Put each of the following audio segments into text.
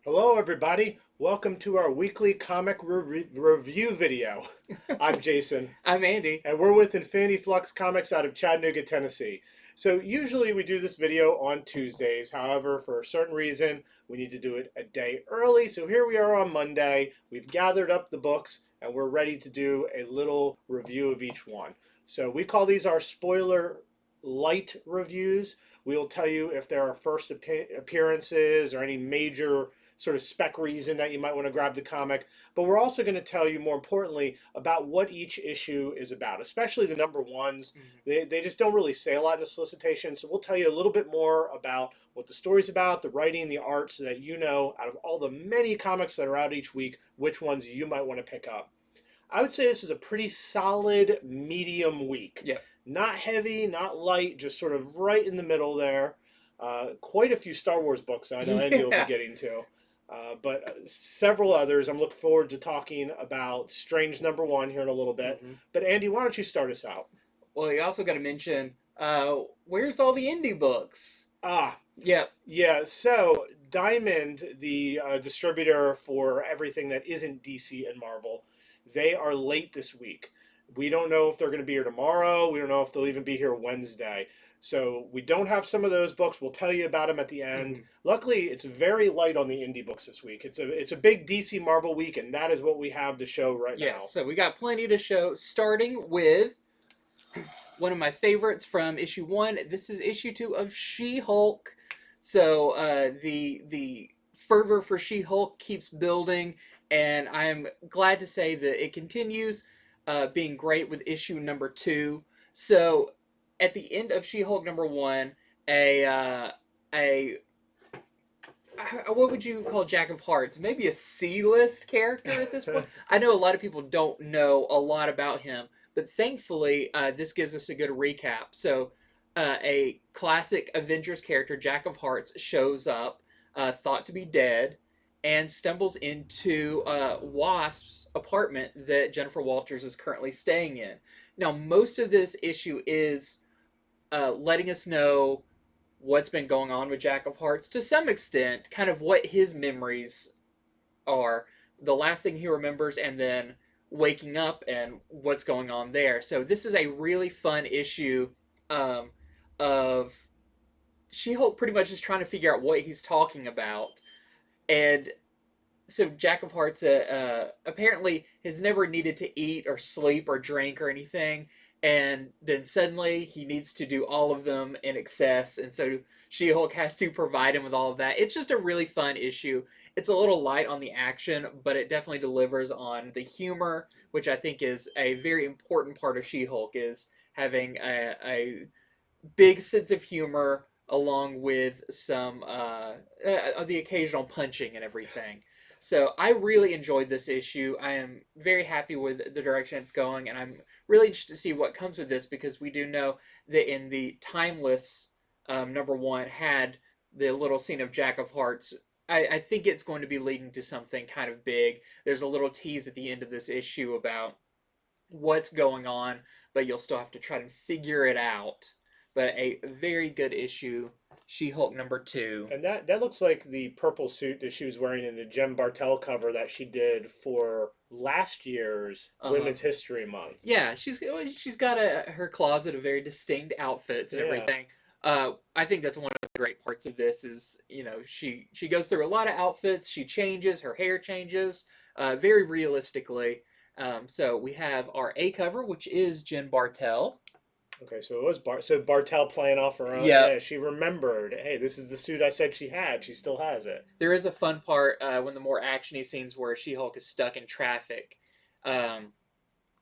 Hello, everybody. Welcome to our weekly comic review video. I'm Jason, I'm Andy. and we're with Infinity Flux Comics out of Chattanooga, Tennessee. So, usually we do this video on Tuesdays. However, for a certain reason, we need to do it a day early. So, here we are on Monday. We've gathered up the books, and we're ready to do a little review of each one. So, we call these our spoiler light reviews. We'll tell you if there are first appearances or any major sort of spec reason that you might want to grab the comic. But we're also going to tell you, more importantly, about what each issue is about, especially the number ones. They just don't really say a lot in the solicitation. So we'll tell you a little bit more about what the story's about, the writing, the art, so that you know, out of all the many comics that are out each week, which ones you might want to pick up. I would say this is a pretty solid medium week. Yeah. Not heavy, not light, just sort of right in the middle there. Quite a few Star Wars books I know Andy will be Yeah. getting to. But several others. I'm looking forward to talking about Strange number one here in a little bit. hmm But Andy, why don't you start us out? Well, you also got to mention where's all the indie books? Ah, Yep. yeah. So Diamond, the distributor for everything that isn't DC and Marvel, they are late this week. We don't know if they're going to be here tomorrow. We don't know if they'll even be here Wednesday. So we don't have some of those books. We'll tell you about them at the end. hmm Luckily, it's very light on the indie books this week. It's a big DC Marvel week, and that is what we have to show right Yeah. now. So we got plenty to show. Starting with one of my favorites from issue one. This is issue two of She-Hulk. So the fervor for She-Hulk keeps building, and I'm glad to say that it continues being great with issue number two. So at the end of She-Hulk number one, a a what would you call Jack of Hearts? Maybe a C-list character at this point. I know a lot of people don't know a lot about him, but thankfully, this gives us a good recap. So, a classic Avengers character, Jack of Hearts, shows up, thought to be dead, and stumbles into Wasp's apartment that Jennifer Walters is currently staying in. Now, most of this issue is letting us know what's been going on with Jack of Hearts to some extent, kind of what his memories are, the last thing he remembers, and then waking up and what's going on there. So this is a really fun issue um, of She-Hulk pretty much just trying to figure out what he's talking about, and so Jack of Hearts apparently has never needed to eat or sleep or drink or anything, and then suddenly he needs to do all of them in excess, and so She-Hulk has to provide him with all of that. It's just a really fun issue. It's a little light on the action, but it definitely delivers on the humor, which I think is a very important part of She-Hulk, is having a big sense of humor along with some the occasional punching and everything. So I really enjoyed this issue. I am very happy with the direction it's going, and I'm really interested to see what comes with this because we do know that in the Timeless number one had the little scene of Jack of Hearts. I think it's going to be leading to something kind of big. There's a little tease at the end of this issue about what's going on, but you'll still have to try to figure it out. But a very good issue, She-Hulk number two. And that looks like the purple suit that she was wearing in the Jem Bartel cover that she did for last year's Uh-huh. Women's History Month. Yeah, she's got her closet of very distinct outfits and Yeah. everything. I think that's one of the great parts of this is she goes through a lot of outfits. She changes, her hair changes, very realistically. So we have our A cover, which is Jen Bartel. Okay, so it was Bartel playing off her own. Yep. Yeah, she remembered. Hey, this is the suit I said she had. She still has it. There is a fun part when the more actiony scenes where She-Hulk is stuck in traffic, um,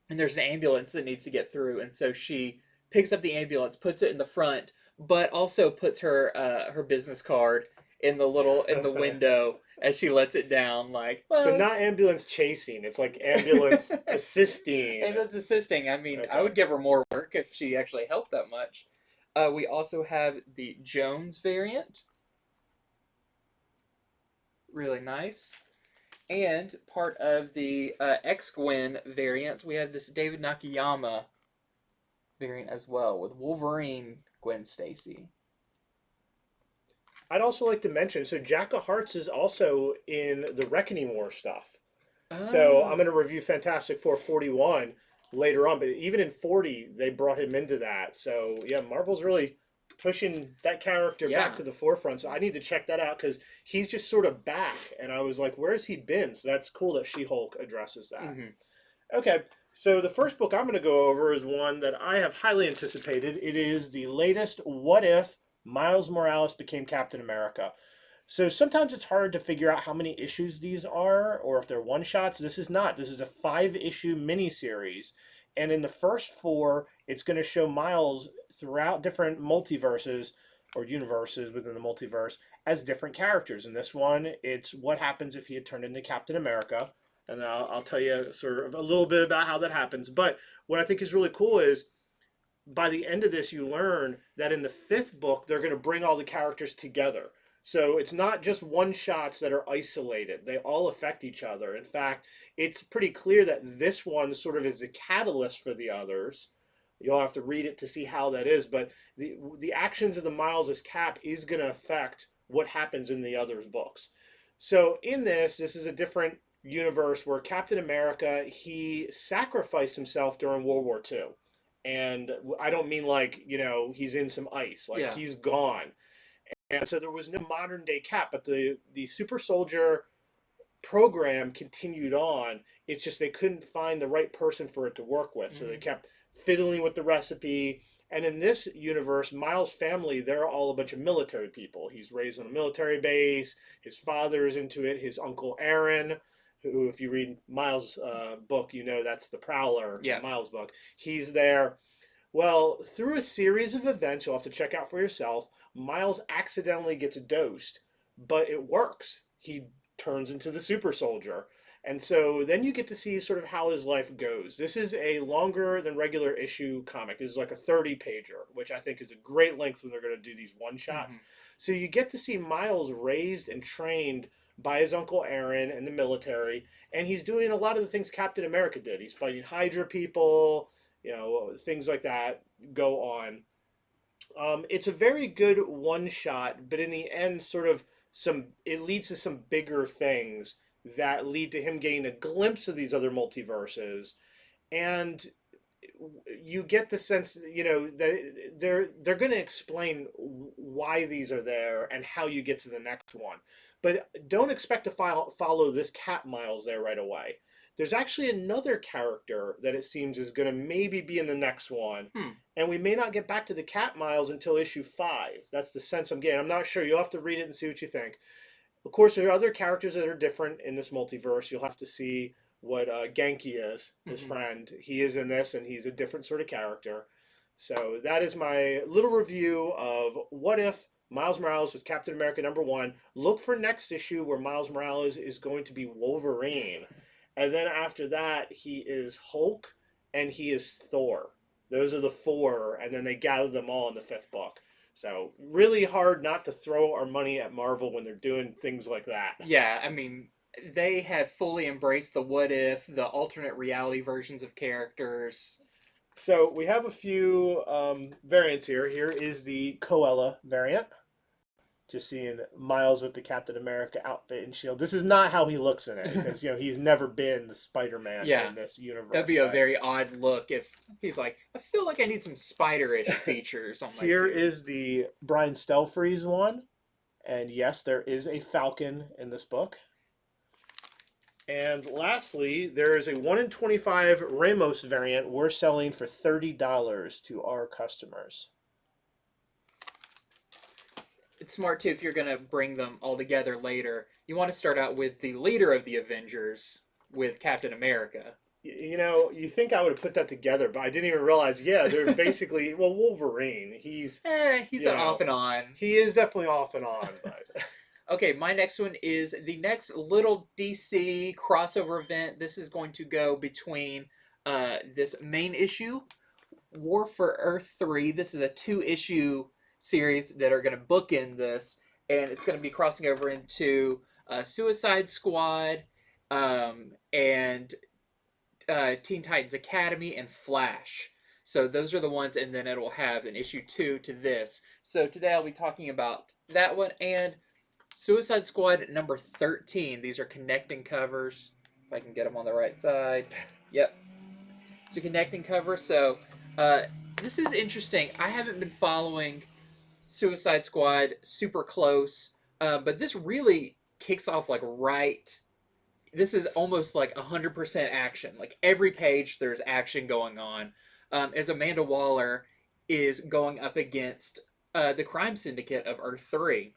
and there's an ambulance that needs to get through, and so she picks up the ambulance, puts it in the front, but also puts her business card in the window as she lets it down. Like, So well, not ambulance chasing. It's like ambulance assisting. ambulance assisting. I mean, I Okay. would give her more work if she actually helped that much. We also have the Jones variant, really nice. And part of the X-Gwen variants, we have this David Nakayama variant as well with Wolverine Gwen Stacy. I'd also like to mention, so Jack of Hearts is also in the Reckoning War stuff. So I'm going to Oh, review Fantastic Four 41 later on, but even in 40, they brought him into that. So yeah, Marvel's really pushing that character back yeah. to the forefront. So I need to check that out because he's just sort of back. And I was like, where's he been? So that's cool that She-Hulk addresses that. Hmm. Okay, so the first book I'm going to go over is one that I have highly anticipated. It is the latest What If Miles Morales Became Captain America. So sometimes it's hard to figure out how many issues these are or if they're one shots. This is not. This is a 5 issue miniseries. And in the first four, it's going to show Miles throughout different multiverses or universes within the multiverse as different characters. In this one, it's what happens if he had turned into Captain America. And I'll tell you sort of a little bit about how that happens. But what I think is really cool is by the end of this, you learn that in the fifth book, they're going to bring all the characters together. So it's not just one shots that are isolated, they all affect each other. In fact, it's pretty clear that this one sort of is a catalyst for the others. You'll have to read it to see how that is, but the actions of the Miles as Cap is going to affect what happens in the others' books. So in this is a different universe where Captain America he sacrificed himself during World War II, and I don't mean like he's in some ice, like Yeah. he's gone. And so there was no modern day Cap, but the super soldier program continued on. It's just they couldn't find the right person for it to work with, so they Hmm. kept fiddling with the recipe. And in this universe, Miles' family, they're all a bunch of military people. He's raised on a military base. His father is into it. His uncle Aaron, who, if you read Miles' book, you know that's the Prowler in Yeah. Miles' book. He's there. Well, through a series of events you'll have to check out for yourself, Miles accidentally gets dosed, but it works. He turns into the super soldier. And so then you get to see sort of how his life goes. This is a longer than regular issue comic. This is like a 30 pager, which I think is a great length when they're going to do these one shots. Hmm. So you get to see Miles raised and trained by his uncle Aaron and the military. And he's doing a lot of the things Captain America did. He's fighting Hydra people, things like that go on. It's a very good one shot, but in the end, sort of it leads to some bigger things that lead to him getting a glimpse of these other multiverses, and you get the sense that they're going to explain why these are there and how you get to the next one, but don't expect to follow this Cat Miles there right away. There's actually another character that it seems is going to maybe be in the next one, Hmm. and we may not get back to the Cat Miles until issue 5. That's the sense I'm getting. I'm not sure. You'll have to read it and see what you think. Of course, there are other characters that are different in this multiverse. You'll have to see what Genki is, his Hmm. friend. He is in this, and he's a different sort of character. So that is my little review of What If Miles Morales was Captain America #1. Look for next issue where Miles Morales is going to be Wolverine. And then after that, he is Hulk and he is Thor. Those are the four, and then they gather them all in the fifth book. So really hard not to throw our money at Marvel when they're doing things like that. Yeah, I mean, they have fully embraced the what if, the alternate reality versions of characters. So we have a few variants here. Here is the Coella variant. Just seeing Miles with the Captain America outfit and shield. This is not how he looks in it because he's never been the Spider-Man Yeah, in this that'd universe, be a right? very odd look if he's like, I feel like I need some spider-ish features on my Here suit. is the Brian Stelfreeze one, and yes, there is a Falcon in this book. And lastly, there is a 1 in 25 Ramos variant we're selling for $30 to our customers. It's smart too if you're gonna bring them all together later. You want to start out with the leader of the Avengers, with Captain America. You think I would have put that together, but I didn't even realize, yeah, they're basically, well, Wolverine. He's an off and on. He is definitely off and on, but Okay, my next one is the next little DC crossover event. This is going to go between this main issue, War for Earth 3. This is a 2 issue series that are going to bookend this, and it's going to be crossing over into Suicide Squad and Teen Titans Academy and Flash. So those are the ones, and then it'll have an issue 2 to this. So today I'll be talking about that one and Suicide Squad number 13. These are connecting covers. If I can get them on the right side. Yep. It's a connecting cover. So uh, this is interesting. I haven't been following Suicide Squad super close, but this really kicks off like right. This is almost like 100% action. Like every page, there's action going on. As Amanda Waller is going up against the crime syndicate of Earth 3.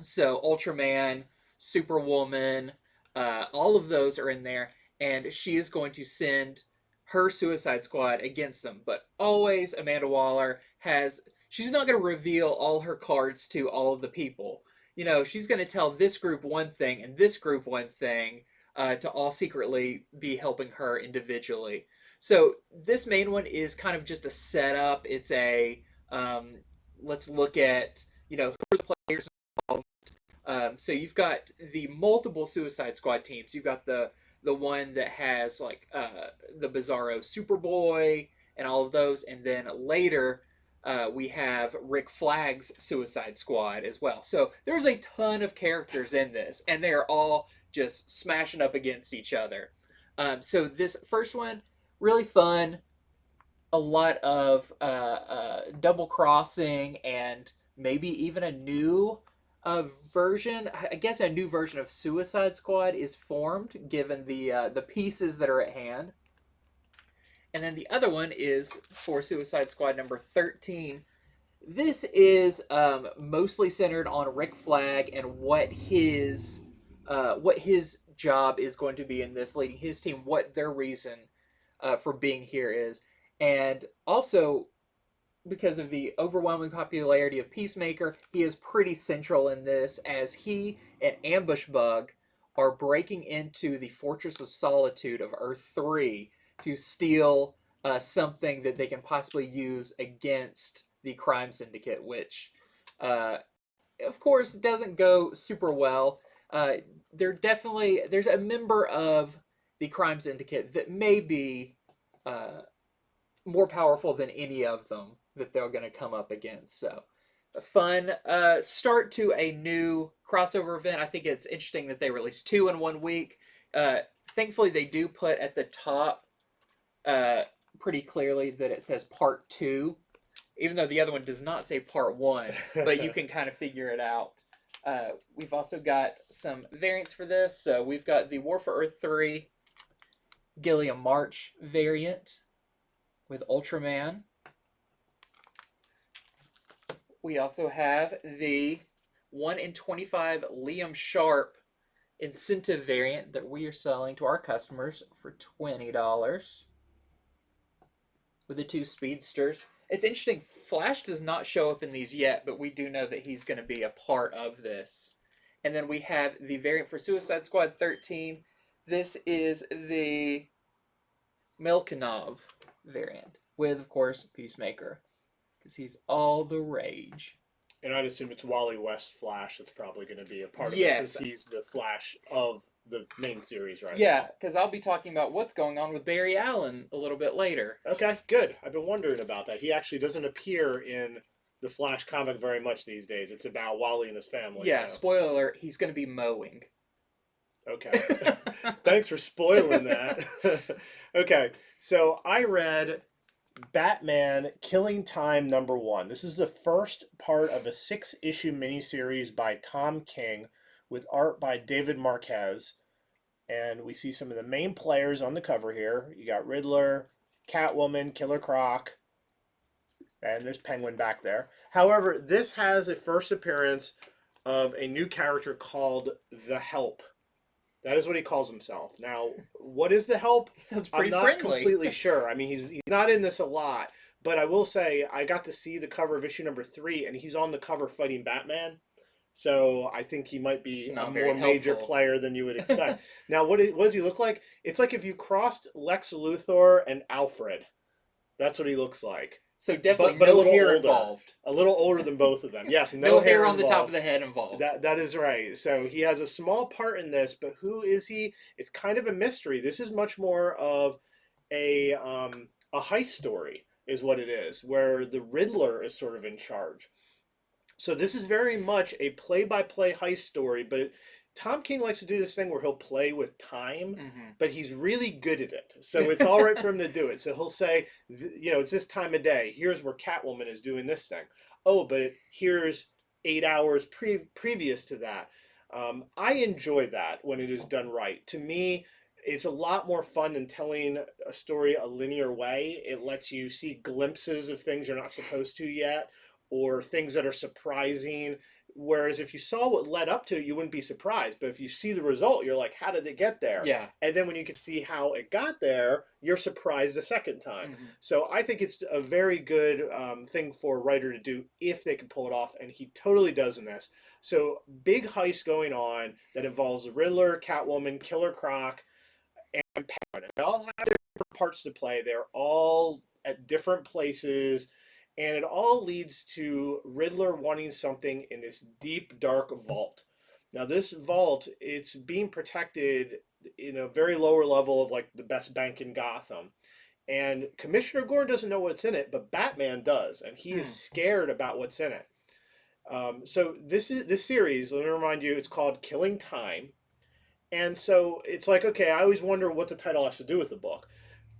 So Ultraman, Superwoman, all of those are in there, and she is going to send her Suicide Squad against them. But always Amanda Waller has. She's not going to reveal all her cards to all of the people. You know, she's going to tell this group one thing and this group one thing to all secretly be helping her individually. So this main one is kind of just a setup. It's a let's look at who are the players involved. So you've got the multiple Suicide Squad teams. You've got the one that has like the Bizarro Superboy and all of those, and then later we have Rick Flag's Suicide Squad as well. So there's a ton of characters in this, and they are all just smashing up against each other. So this first one, really fun. A lot of double crossing and maybe even a new version. I guess a new version of Suicide Squad is formed given the pieces that are at hand. And then the other one is for Suicide Squad number 13. This is mostly centered on Rick Flag and what his job is going to be in this, leading his team, what their reason for being here is. And also, because of the overwhelming popularity of Peacemaker, he is pretty central in this, as he and Ambush Bug are breaking into the Fortress of Solitude of Earth 3 to steal something that they can possibly use against the crime syndicate, which, of course, doesn't go super well. There's a member of the crime syndicate that may be more powerful than any of them that they're going to come up against. So a fun start to a new crossover event. I think it's interesting that they released 2 in 1 week. Thankfully, they do put at the top pretty clearly that it says part 2, even though the other one does not say part 1, but you can kind of figure it out. We've also got some variants for this. So we've got the War for Earth 3 Gilliam March variant with Ultraman. We also have the 1 in 25 Liam Sharp incentive variant that we are selling to our customers for $20 with the 2 speedsters. It's interesting, Flash does not show up in these yet, but we do know that he's going to be a part of this. And then we have the variant for Suicide Squad 13. This is the Milkinov variant with, of course, Peacemaker, because he's all the rage. And I'd assume it's Wally West Flash that's probably going to be a part of Yes. this, since he's the Flash of the main series right Yeah, because I'll be talking about what's going on with Barry Allen a little bit later. Okay, good. I've been wondering about that. He actually doesn't appear in the Flash comic very much these days. It's about Wally and his family. Yeah, so. spoiler alert, he's going to be mowing. Okay. Thanks for spoiling that. Okay, so I read Batman Killing Time number 1. This is the first part of a 6-issue miniseries by Tom King with art by David Marquez. And we see some of the main players on the cover here. You got Riddler, Catwoman, Killer Croc, and there's Penguin back there. However, this has a first appearance of a new character called The Help. That is what he calls himself. Now, what is The Help? He sounds pretty I'm not friendly. completely sure. I mean, he's not in this a lot, but I will say I got to see the cover of issue number 3, and he's on the cover fighting Batman. So I think he might be a more major player than you would expect. Now, what does he look like? It's like if you crossed Lex Luthor and Alfred. That's what he looks like. So definitely but no hair involved. A little older than both of them. Yes, no hair on the top of the head involved. That is right. So he has a small part in this, but who is he? It's kind of a mystery. This is much more of a heist story. is what it is, where the Riddler is sort of in charge. So this is very much a play-by-play heist story, but Tom King likes to do this thing where he'll play with time, but he's really good at it. So it's all right for him to do it. So he'll say, it's this time of day. Here's where Catwoman is doing this thing. Oh, but here's 8 hours previous to that. I enjoy that when it is done right. To me, it's a lot more fun than telling a story a linear way. It lets you see glimpses of things you're not supposed to yet, or things that are surprising. Whereas if you saw what led up to it, you wouldn't be surprised. But if you see the result, you're like, how did it get there? Yeah. And then when you can see how it got there, you're surprised a second time. So I think it's a very good thing for a writer to do if they can pull it off. And he totally does in this. So big heist going on that involves the Riddler, Catwoman, Killer Croc, and Penguin. They all have their different parts to play. They're all at different places. And it all leads to Riddler wanting something in this deep, dark vault. Now, this vault, it's being protected in a very lower level of like the best bank in Gotham. And Commissioner Gordon doesn't know what's in it, but Batman does, and he is scared about what's in it. So this series. Let me remind you, it's called Killing Time, and so it's like, okay, I always wonder what the title has to do with the book.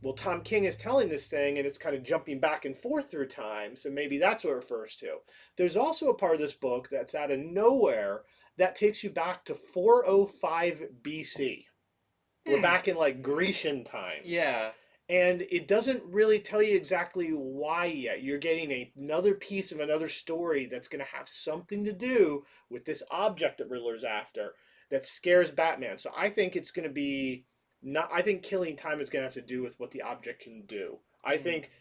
Well, Tom King is telling this thing, and it's kind of jumping back and forth through time, so maybe that's what it refers to. There's also a part of this book that's out of nowhere that takes you back to 405 BC. We're back in like Grecian times. Yeah. And it doesn't really tell you exactly why yet. You're getting another piece of another story that's going to have something to do with this object that Riddler's after that scares Batman. So I think it's going to be not. I think Killing Time is going to have to do with what the object can do. I think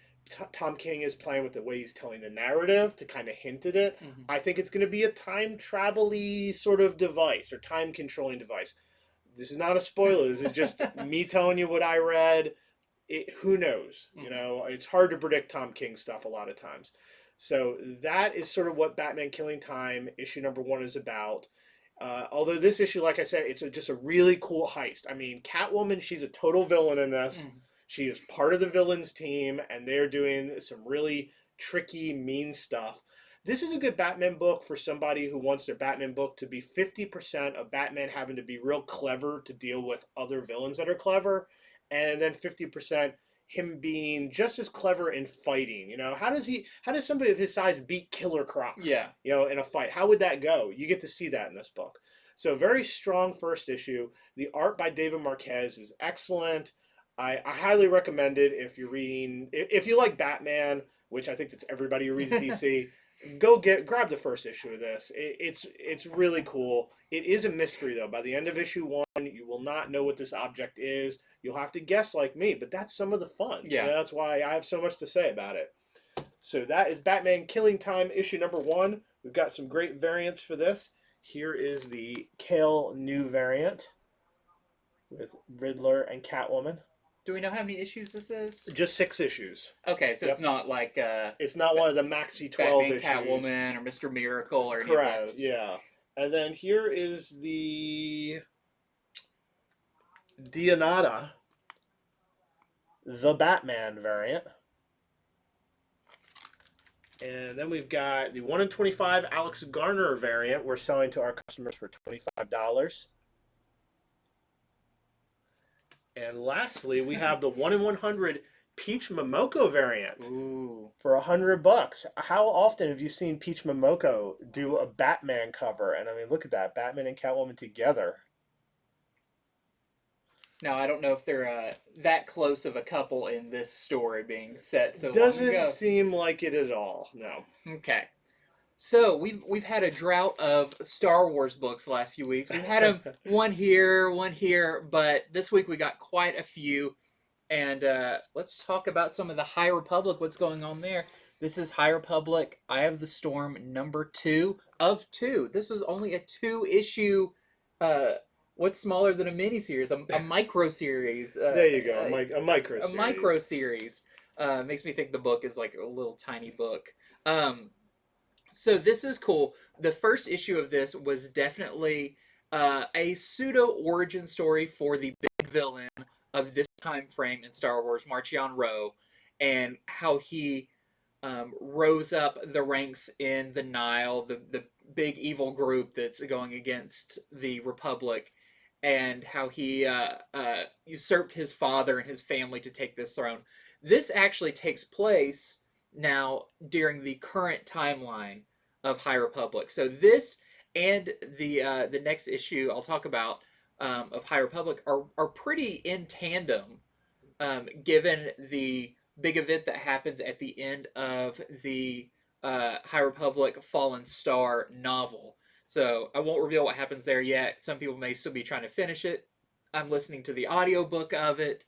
Tom King is playing with the way he's telling the narrative to kind of hint at it. I think it's going to be a time travel-y sort of device or time controlling device. This is not a spoiler. This is just me telling you what I read. Who knows? You know, it's hard to predict Tom King stuff a lot of times. So that is sort of what Batman Killing Time issue number 1 is about. Although this issue, like I said, it's just a really cool heist. I mean, Catwoman, she's a total villain in this. She is part of the villains team, and they're doing some really tricky, mean stuff. This is a good Batman book for somebody who wants their Batman book to be 50% of Batman having to be real clever to deal with other villains that are clever, and then 50% him being just as clever in fighting. You know, how does somebody of his size beat Killer Croc? Yeah. You know, in a fight. How would that go? You get to see that in this book. So very strong first issue. The art by David Marquez is excellent. I highly recommend it if you're reading, if you like Batman, which I think that's everybody who reads DC. Grab the first issue of this. It's really cool. It is a mystery though. By the end of issue 1, you will not know what this object is. You'll have to guess like me, but that's some of the fun. Yeah. You know, that's why I have so much to say about it. So that is Batman Killing Time issue number 1. We've got some great variants for this. Here is the Kale new variant with Riddler and Catwoman. Do we know how many issues this is? Just 6 issues. Okay, so it's not like it's not one of the maxi 12 Batman, issues. Catwoman, or Mr. Miracle, or any Correct. of those. Yeah. And then here is the Dionata, the Batman variant. And then we've got the 1 in 25 Alex Garner variant we're selling to our customers for $25. And lastly, we have the 1 in 100 Peach Momoko variant. Ooh. For $100. How often have you seen Peach Momoko do a Batman cover? And I mean, look at that, Batman and Catwoman together. Now, I don't know if they're that close of a couple in this story being set so long ago. Doesn't seem like it at all, no. Okay. So, we've had a drought of Star Wars books the last few weeks. We've had them one here, but this week we got quite a few. And let's talk about some of the High Republic, what's going on there. This is High Republic, Eye of the Storm, number 2 of 2. This was only a 2-issue, what's smaller than a miniseries? A micro-series. There you go, a micro-series. A micro-series. Makes me think the book is like a little tiny book. So this is cool. The first issue of this was definitely a pseudo-origin story for the big villain of this time frame in Star Wars, Marchion Ro. and how he rose up the ranks in the Nile, the big evil group that's going against the Republic, and how he usurped his father and his family to take this throne. This actually takes place now during the current timeline of High Republic. So this and the next issue I'll talk about of High Republic are pretty in tandem, given the big event that happens at the end of the High Republic Fallen Star novel. So I won't reveal what happens there yet. Some people may still be trying to finish it. I'm listening to the audiobook of it.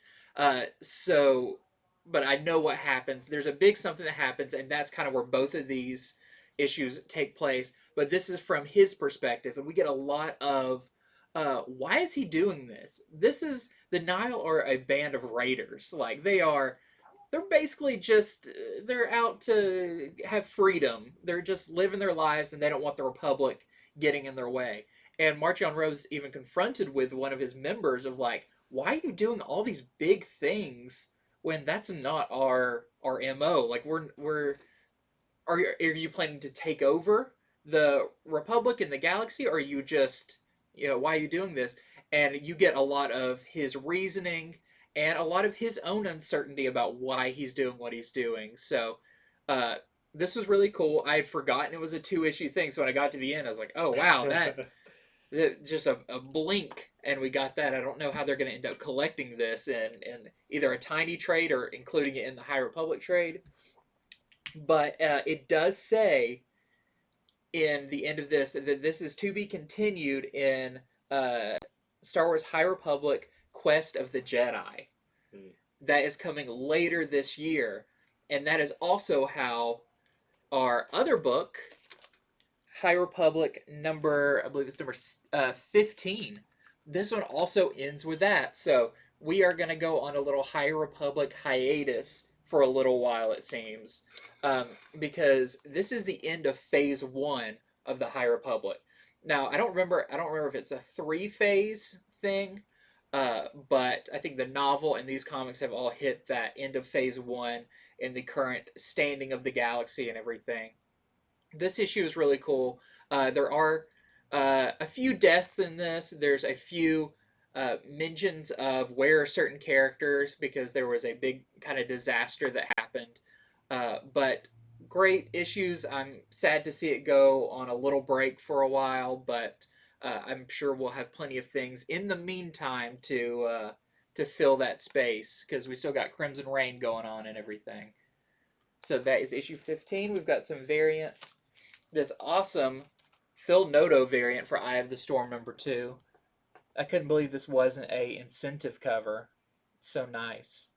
But I know what happens. There's a big something that happens, and that's kind of where both of these issues take place. But this is from his perspective, and we get a lot of why is he doing this? This is the Nile are a band of raiders. Like they're basically just they're out to have freedom. They're just living their lives, and they don't want the Republic getting in their way. And Marchion Rose even confronted with one of his members of like, why are you doing all these big things when that's not our MO? Like we're are you planning to take over the Republic and the galaxy, or are you just, why are you doing this? And you get a lot of his reasoning and a lot of his own uncertainty about why he's doing what he's doing. So this was really cool. I had forgotten it was a 2-issue thing, so when I got to the end I was like, oh wow, that just a blink and we got that. I don't know how they're going to end up collecting this in either a tiny trade or including it in the High Republic trade. But it does say in the end of this that this is to be continued in Star Wars High Republic Quest of the Jedi. That is coming later this year. And that is also how our other book, High Republic number, I believe it's number 15. This one also ends with that. So we are going to go on a little High Republic hiatus for a little while, it seems. Because this is the end of phase 1 of the High Republic. Now, I don't remember if it's a 3-phase thing, but I think the novel and these comics have all hit that end of phase 1 in the current standing of the galaxy and everything. This issue is really cool. There are a few deaths in this. There's a few mentions of where are certain characters because there was a big kind of disaster that happened. But great issues. I'm sad to see it go on a little break for a while, but I'm sure we'll have plenty of things in the meantime to fill that space because we still got Crimson Reign going on and everything. So that is issue 15. We've got some variants. This awesome Phil Noto variant for Eye of the Storm number 2. I couldn't believe this wasn't a incentive cover. It's so nice.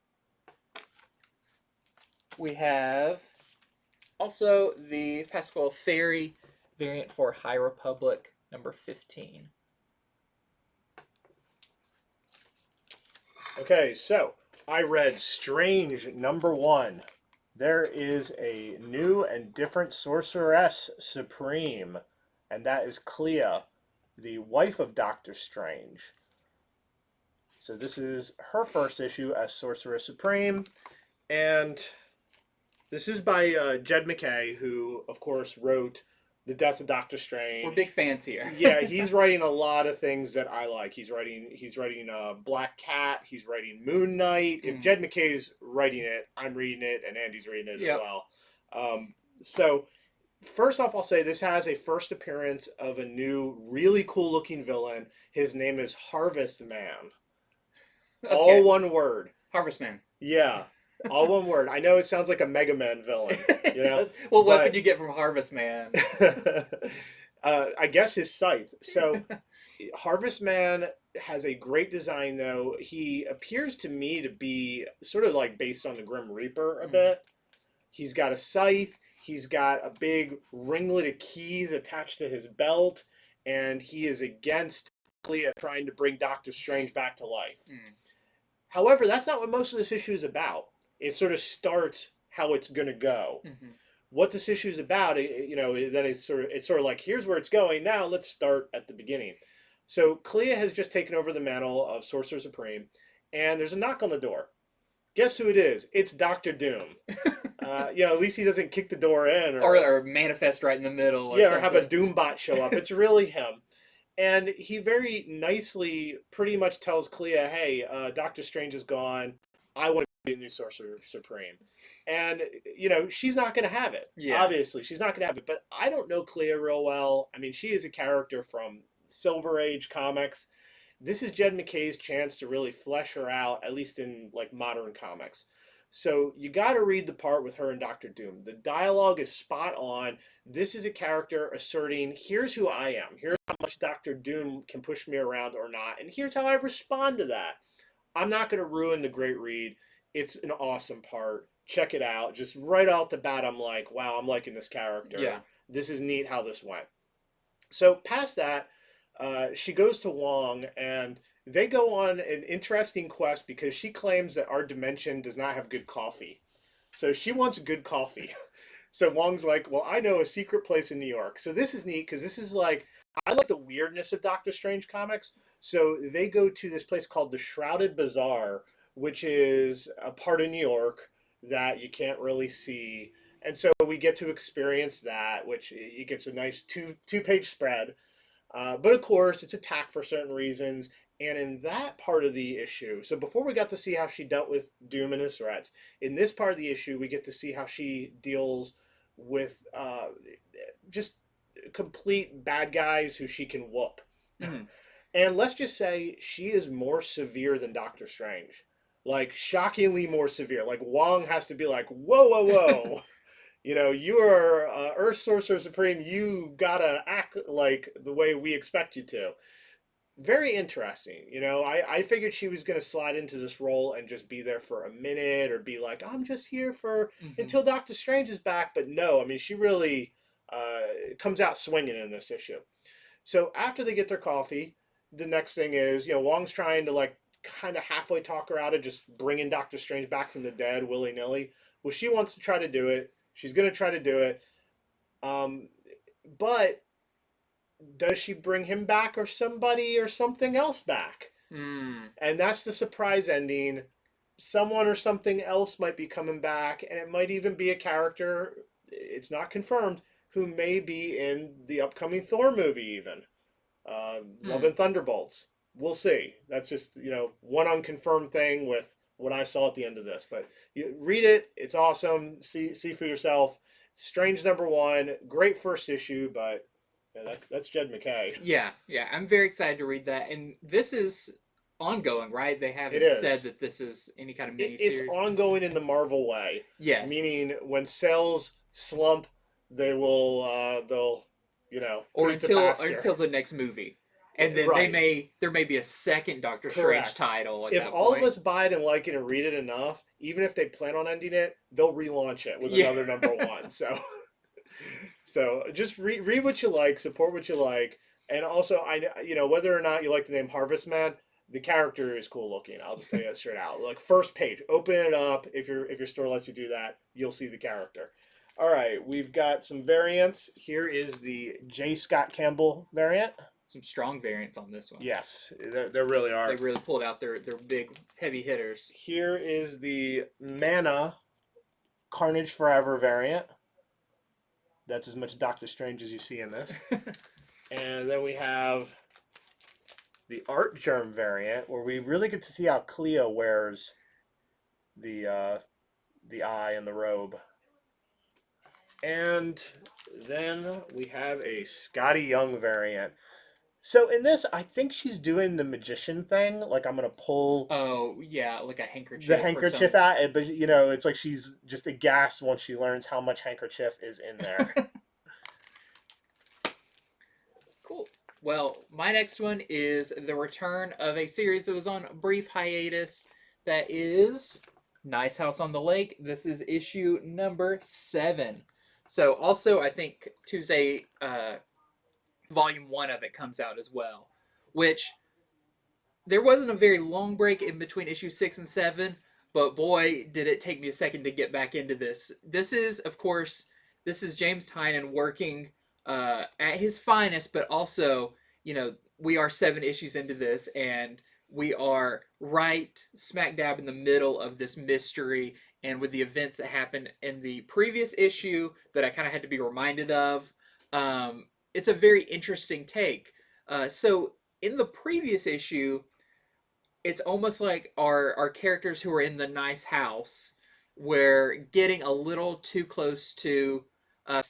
We have also the Pascal Ferry variant for High Republic number 15. Okay, so I read Strange number 1. There is a new and different Sorceress Supreme, and that is Clea, the wife of Doctor Strange. So this is her first issue as Sorceress Supreme, and this is by Jed MacKay, who, of course, wrote The Death of Doctor Strange. We're big fans here. Yeah, he's writing a lot of things that I like. He's writing Black Cat. He's writing Moon Knight. If Jed MacKay's writing it, I'm reading it, and Andy's reading it as well. So first off, I'll say this has a first appearance of a new, really cool-looking villain. His name is Harvest Man. Okay. All one word. Harvest Man. Yeah. All one word. I know it sounds like a Mega Man villain. You know? Well, what could you get from Harvest Man? I guess his scythe. So Harvest Man has a great design, though. He appears to me to be sort of like based on the Grim Reaper a bit. He's got a scythe. He's got a big ringlet of keys attached to his belt. And he is against Clea trying to bring Doctor Strange back to life. However, that's not what most of this issue is about. It sort of starts how it's going to go. What this issue is about, then it's sort of like, here's where it's going. Now let's start at the beginning. So Clea has just taken over the mantle of Sorcerer Supreme, and there's a knock on the door. Guess who it is? It's Doctor Doom. At least he doesn't kick the door in or manifest right in the middle or yeah, or have a something. Doombot show up. It's really him. And he very nicely pretty much tells Clea, hey, Doctor Strange is gone. I want to be the new Sorcerer Supreme. And, she's not going to have it. Yeah. Obviously, she's not going to have it. But I don't know Clea real well. I mean, she is a character from Silver Age comics. This is Jed McKay's chance to really flesh her out, at least in like modern comics. So you got to read the part with her and Doctor Doom. The dialogue is spot on. This is a character asserting, here's who I am. Here's how much Doctor Doom can push me around or not. And here's how I respond to that. I'm not going to ruin the great read. It's an awesome part. Check it out. Just right off the bat, I'm like, wow, I'm liking this character. Yeah. This is neat how this went. So past that, she goes to Wong and they go on an interesting quest because she claims that our dimension does not have good coffee. So she wants good coffee. So Wong's like, well, I know a secret place in New York. So this is neat because this is like, I like the weirdness of Doctor Strange comics. So they go to this place called the Shrouded Bazaar, which is a part of New York that you can't really see. And so we get to experience that, which it gets a nice two-page spread. But of course, it's attacked for certain reasons. And in that part of the issue, so before we got to see how she dealt with Doom and his threats, in this part of the issue, we get to see how she deals with just complete bad guys who she can whoop. Mhm. And let's just say she is more severe than Doctor Strange. Like, shockingly more severe. Like, Wong has to be like, whoa, whoa, whoa. You are Earth Sorcerer Supreme. You gotta act like the way we expect you to. Very interesting. I figured she was gonna slide into this role and just be there for a minute or be like, I'm just here for Mhm. until Doctor Strange is back. But no, I mean, she really comes out swinging in this issue. So after they get their coffee, the next thing is, Wong's trying to like kind of halfway talk her out of just bringing Doctor Strange back from the dead willy nilly. Well, she wants to try to do it. She's going to try to do it. Um, but does she bring him back or somebody or something else back? Mm. And that's the surprise ending. Someone or something else might be coming back, and it might even be a character, it's not confirmed, who may be in the upcoming Thor movie, even. Love Hmm. and Thunderbolts. We'll see. That's just, one unconfirmed thing with what I saw at the end of this. But you read it. It's awesome. See for yourself. Strange #1. Great first issue, but yeah, that's Jed McKay. Yeah, yeah. I'm very excited to read that. And this is ongoing, right? They It haven't said is. that this is any kind of It's miniseries. ongoing in the Marvel way, Yes. meaning when sales slump, they'll Or put it to until pasture. the next movie. And then Right. there may be a second Doctor Strange Correct. title at If that all of point. us buy it and like it and read it enough, even if they plan on ending it, they'll relaunch it with Yeah. another #1. So just read what you like, support what you like, and also whether or not you like the name Harvest Man, the character is cool looking. I'll just tell you that straight out. Like first page, open it up. If your store lets you do that, you'll see the character. All right, we've got some variants. Here is the J. Scott Campbell variant. Some strong variants on this one. Yes, there really are. They really pulled out their big heavy hitters. Here is the Mana Carnage Forever variant. That's as much Doctor Strange as you see in this. And then we have the Art Germ variant, where we really get to see how Clea wears the eye and the robe. And then we have a Scotty Young variant. So in this, I think she's doing the magician thing. Like I'm gonna pull Oh yeah, like a the handkerchief or handkerchief something. out, but it's like she's just aghast once she learns how much handkerchief is in there. Cool. Well, my next one is the return of a series that was on a brief hiatus. That is Nice House on the Lake. This is issue #7. So also, I think Tuesday, volume 1 of it comes out as well. Which there wasn't a very long break in between issue 6 and 7, but boy, did it take me a second to get back into this. This is, of course, this is James Tynion working at his finest, but also, we are 7 issues into this, and we are right smack dab in the middle of this mystery, and with the events that happened in the previous issue that I kind of had to be reminded of. It's a very interesting take. So in the previous issue, it's almost like our characters who are in the nice house were getting a little too close to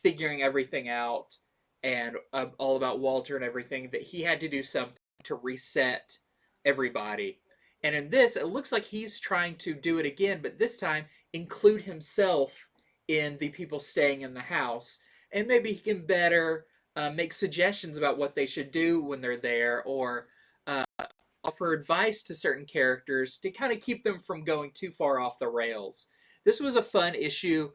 figuring everything out, and all about Walter and everything, that he had to do something to reset everybody. And in this, it looks like he's trying to do it again, but this time include himself in the people staying in the house, and maybe he can better make suggestions about what they should do when they're there, or offer advice to certain characters to kind of keep them from going too far off the rails. This was a fun issue.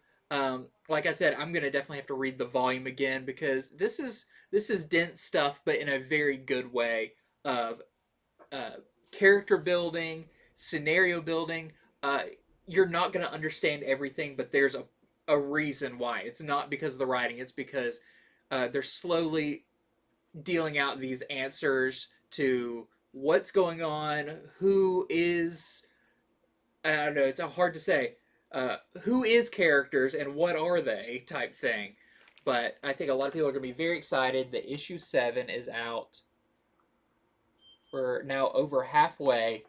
Like I said, I'm gonna definitely have to read the volume again, because this is dense stuff, but in a very good way of uh, character building, scenario building. Uh, you're not gonna understand everything, but there's a reason why. It's not because of the writing. It's because they're slowly dealing out these answers to what's going on, who is, I don't know, it's hard to say, who is characters and what are they type thing. But I think a lot of people are going to be very excited that issue 7 is out. We're now over halfway,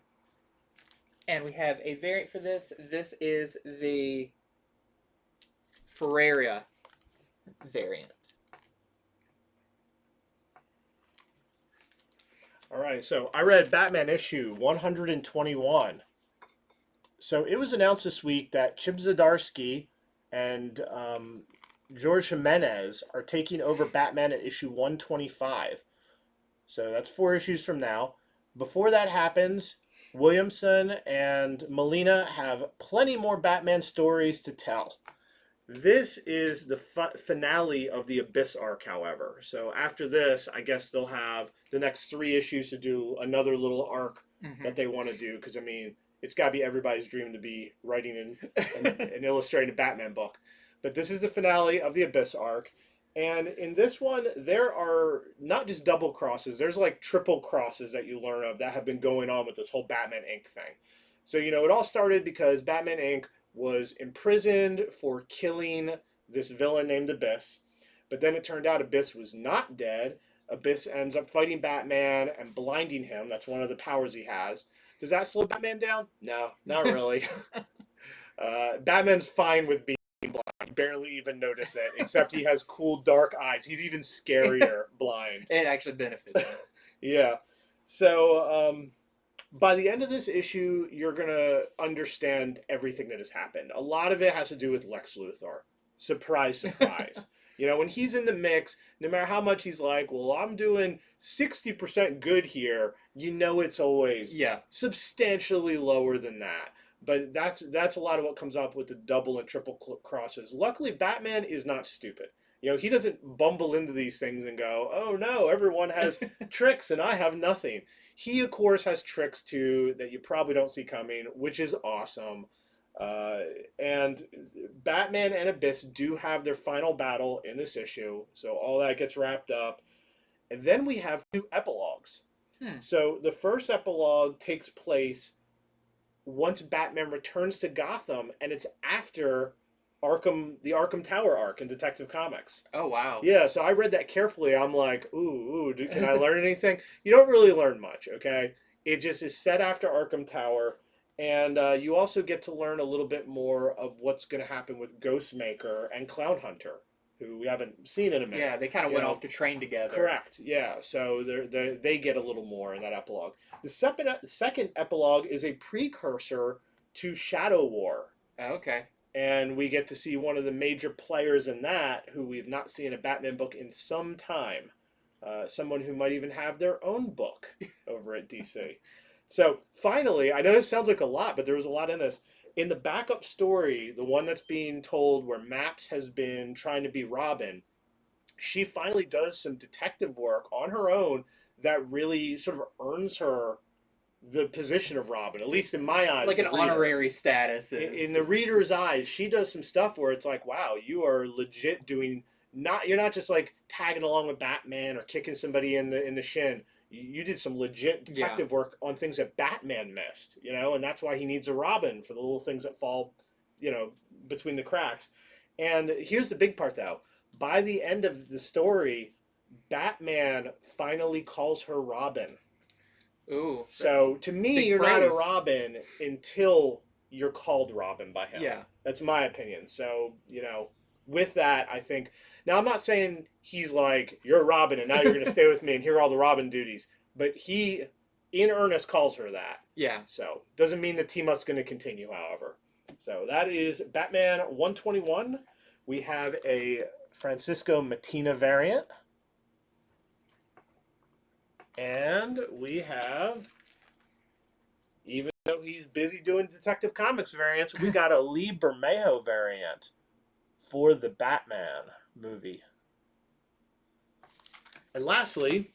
and we have a variant for this. This is the Ferreira variant. All right, so I read Batman issue 121. So it was announced this week that Chip Zdarsky and George Jimenez are taking over Batman at issue 125. So that's 4 issues from now. Before that happens, Williamson and Molina have plenty more Batman stories to tell. This is the finale of the Abyss arc, however. So after this, I guess they'll have the next 3 issues to do another little arc that they want to do. Because, I mean, it's got to be everybody's dream to be writing and illustrating a Batman book. But this is the finale of the Abyss arc. And in this one, there are not just double crosses. There's like triple crosses that you learn of that have been going on with this whole Batman Inc. thing. So, you know, it all started because Batman Inc. was imprisoned for killing this villain named Abyss. But then it turned out Abyss was not dead. Abyss ends up fighting Batman and blinding him. That's one of the powers he has. Does that slow Batman down? No, not really. Batman's fine with being blind. Barely even notice it, except he has cool dark eyes. He's even scarier blind. It actually benefits him. Yeah. So, by the end of this issue, you're going to understand everything that has happened. A lot of it has to do with Lex Luthor. Surprise, surprise. You know, when he's in the mix, no matter how much he's like, well, I'm doing 60% good here, you know it's always substantially lower than that. But that's a lot of what comes up with the double and triple crosses. Luckily, Batman is not stupid. You know, he doesn't bumble into these things and go, oh no, everyone has tricks and I have nothing. He, of course, has tricks too that you probably don't see coming, which is awesome. And Batman and Abyss do have their final battle in this issue, so all that gets wrapped up. And then we have 2 epilogues. So the first epilogue takes place once Batman returns to Gotham, and it's after the Arkham Tower arc in Detective Comics. Oh, wow. Yeah, so I read that carefully. I'm like, ooh, can I learn anything? You don't really learn much, okay? It just is set after Arkham Tower, and you also get to learn a little bit more of what's going to happen with Ghostmaker and Clown Hunter, who we haven't seen in a minute. Yeah, they kind of went off to train together. Correct, yeah. So they get a little more in that epilogue. The second epilogue is a precursor to Shadow War. Oh, okay. And we get to see one of the major players in that who we've not seen a Batman book in some time. Someone who might even have their own book over at DC. So finally, I know this sounds like a lot, but there was a lot in this. In the backup story, the one that's being told where Maps has been trying to be Robin, she finally does some detective work on her own that really sort of earns her the position of Robin, at least in my eyes. Like an honorary status. In the reader's eyes, she does some stuff where it's like, wow, you are legit doing, you're not just like tagging along with Batman or kicking somebody in the shin. You did some legit detective work on things that Batman missed, and that's why he needs a Robin for the little things that fall, between the cracks. And here's the big part, though. By the end of the story, Batman finally calls her Robin. Ooh. So to me, you're not a Robin until you're called Robin by him. Yeah. That's my opinion. So, with that, I think. Now, I'm not saying he's like, you're Robin and now you're going to stay with me and hear all the Robin duties. But he, in earnest, calls her that. Yeah. So, doesn't mean the team up's going to continue, however. So, that is Batman 121. We have a Francisco Mattina variant. And we have, even though he's busy doing Detective Comics variants, we got a Lee Bermejo variant for the Batman movie. And lastly,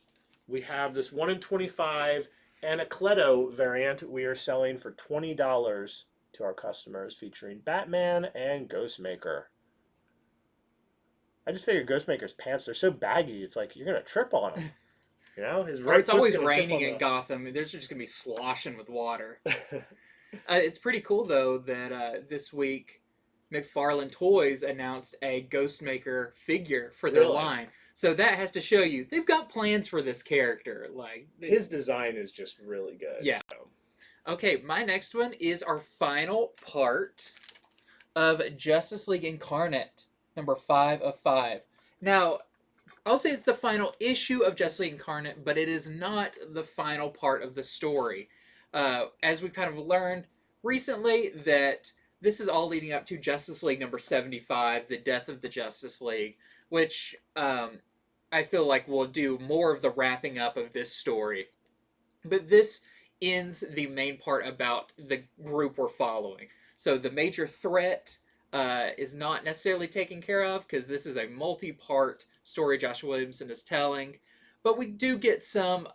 we have this 1 in 25 Anacleto variant we are selling for $20 to our customers, featuring Batman and Ghostmaker. I just figured Ghostmaker's pants, they're so baggy, it's like you're going to trip on them. His right. Or it's always raining in Gotham. There's just gonna be sloshing with water. It's pretty cool though that this week McFarlane Toys announced a Ghostmaker figure for their line. So that has to show you they've got plans for this character. Like his design is just really good. Yeah. So. Okay, my next one is our final part of Justice League Incarnate, number 5 of 5. Now, I'll say it's the final issue of Justice League Incarnate, but it is not the final part of the story. As we kind of learned recently that this is all leading up to Justice League number 75, The Death of the Justice League, which I feel like will do more of the wrapping up of this story. But this ends the main part about the group we're following. So the major threat is not necessarily taken care of because this is a multi-part story Joshua Williamson is telling, but we do get some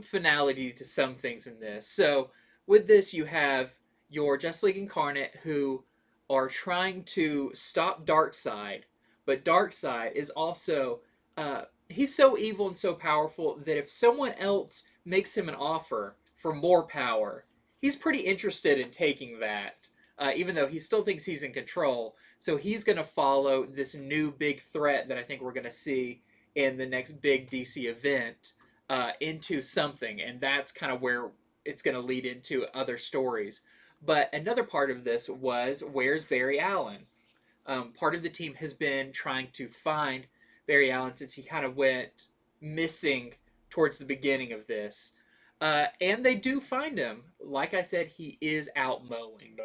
finality to some things in this. So with this, you have your Justice League Incarnate who are trying to stop Darkseid, but Darkseid is also he's so evil and so powerful that if someone else makes him an offer for more power, he's pretty interested in taking that, even though he still thinks he's in control. So he's going to follow this new big threat that I think we're going to see in the next big DC event into something. And that's kind of where it's going to lead into other stories. But another part of this was, where's Barry Allen? Part of the team has been trying to find Barry Allen since he kind of went missing towards the beginning of this. And they do find him. Like I said, he is out mowing.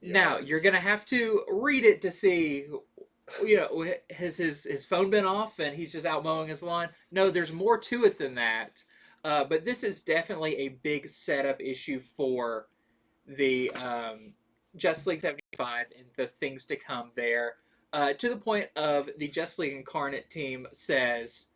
Yes. Now, you're going to have to read it to see, has his phone been off and he's just out mowing his lawn? No, there's more to it than that. But this is definitely a big setup issue for the Justice League 75 and the things to come there. To the point of the Justice League Incarnate team says,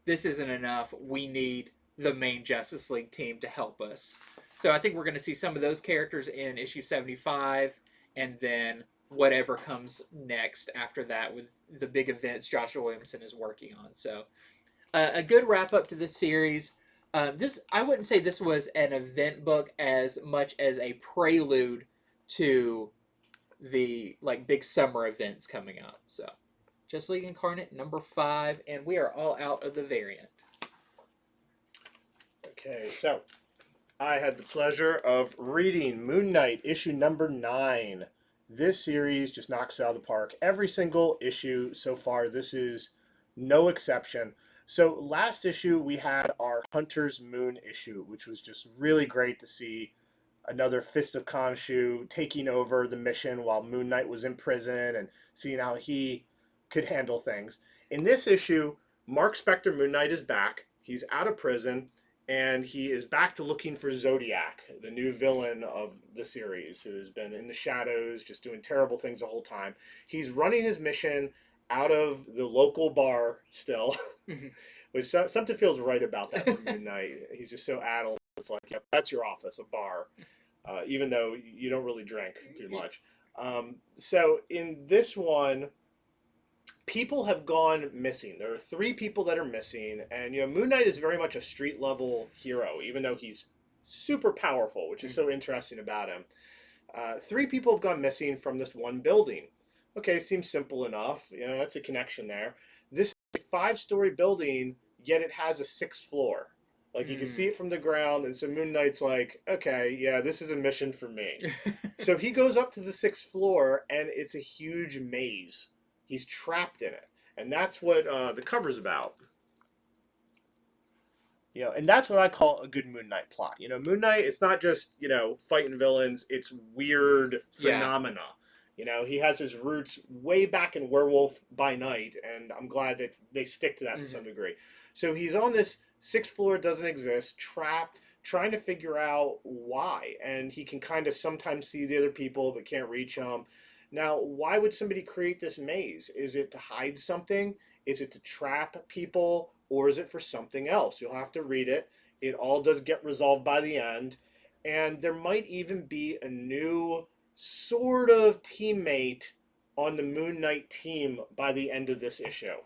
this isn't enough. We need the main Justice League team to help us. So I think we're going to see some of those characters in issue 75, and then whatever comes next after that with the big events Joshua Williamson is working on. So a good wrap up to this series. I wouldn't say this was an event book as much as a prelude to the big summer events coming up. So Justice League Incarnate number 5, and we are all out of the variant. Okay, so I had the pleasure of reading Moon Knight issue number 9. This series just knocks it out of the park. Every single issue so far, this is no exception. So last issue we had our Hunter's Moon issue, which was just really great to see another Fist of Khonshu taking over the mission while Moon Knight was in prison and seeing how he could handle things. In this issue, Mark Spector Moon Knight is back. He's out of prison, and he is back to looking for Zodiac, the new villain of the series, who has been in the shadows, just doing terrible things the whole time. He's running his mission out of the local bar still, which something feels right about that for Moon Knight. He's just so addled. It's like, yep, that's your office, a bar, even though you don't really drink too much. So in this one, People have gone missing. There are 3 people that are missing, and Moon Knight is very much a street level hero, even though he's super powerful, which is so interesting about him. 3 people have gone missing from this one building. Okay, seems simple enough. That's a connection there. This is a 5-story building, yet it has a 6th floor. Like you can see it from the ground, and so Moon Knight's like, okay, yeah, this is a mission for me. So he goes up to the 6th floor, and it's a huge maze. He's trapped in it, and that's what the cover's about. And that's what I call a good Moon Knight plot. Moon Knight, it's not just, fighting villains, it's weird phenomena. He has his roots way back in Werewolf by Night, and I'm glad that they stick to that to some degree. So he's on this 6th floor, doesn't exist, trapped, trying to figure out why. And he can kind of sometimes see the other people, but can't reach them. Now, why would somebody create this maze? Is it to hide something? Is it to trap people? Or is it for something else? You'll have to read it. It all does get resolved by the end. And there might even be a new sort of teammate on the Moon Knight team by the end of this issue.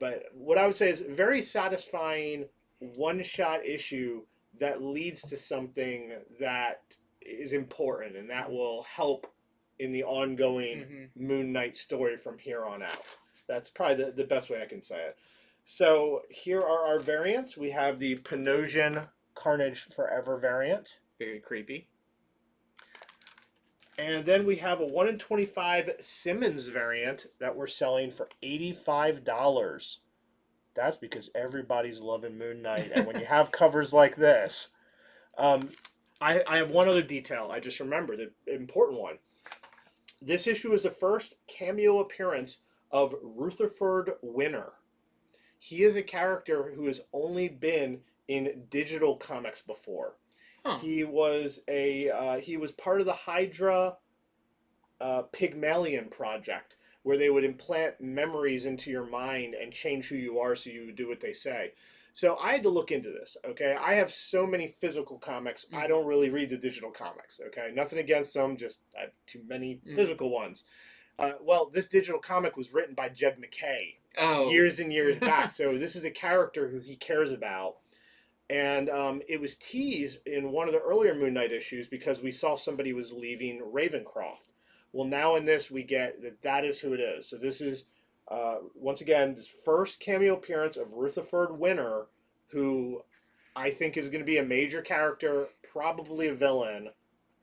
But what I would say is very satisfying one-shot issue that leads to something that is important and that will help in the ongoing Moon Knight story from here on out. That's probably the best way I can say it. So here are our variants. We have the Panosian Carnage Forever variant. Very creepy. And then we have a 1 in 25 Simmons variant that we're selling for $85. That's because everybody's loving Moon Knight. And when you have covers like this, I have one other detail. I just remembered, the important one. This issue is the first cameo appearance of Rutherford Winter. He is a character who has only been in digital comics before. He was part of the Hydra Pygmalion project, where they would implant memories into your mind and change who you are so you would do what they say. So I had to look into this, okay? I have so many physical comics, I don't really read the digital comics, okay? Nothing against them, just I have too many physical ones. Well, this digital comic was written by Jed MacKay years and years back, so this is a character who he cares about. And it was teased in one of the earlier Moon Knight issues because we saw somebody was leaving Ravencroft. Well, now in this, we get that is who it is. So this is, once again, this first cameo appearance of Rutherford Winter, who I think is going to be a major character, probably a villain,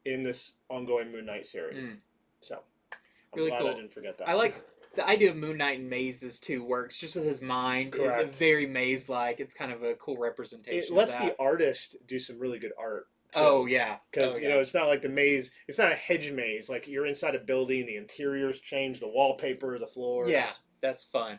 in this ongoing Moon Knight series. So I'm really glad cool. I didn't forget that. I like the idea of Moon Knight and mazes too. Works just with his mind. Correct. It's a very maze-like. It's kind of a cool representation. It lets of that. the artist do some really good art. Too. Oh yeah, because it's not like the maze. It's not a hedge maze. Like you're inside a building, the interiors change, the wallpaper, the floors. Yeah, that's fun.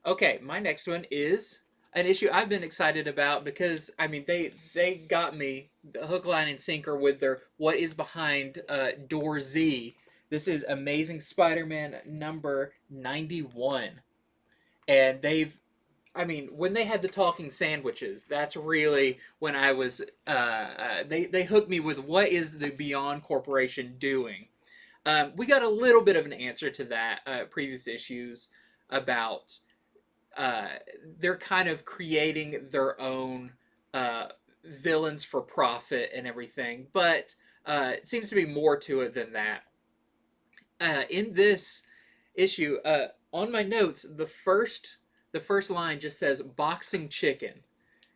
Okay, my next one is an issue I've been excited about because I mean they got me the hook, line, and sinker with their what is behind door Z. This is Amazing Spider-Man number 91, and when they had the talking sandwiches, that's really when I was, they hooked me with what is the Beyond Corporation doing. We got a little bit of an answer to that previous issues about they're kind of creating their own villains for profit and everything, but it seems to be more to it than that. In this issue, on my notes, the first line just says boxing chicken.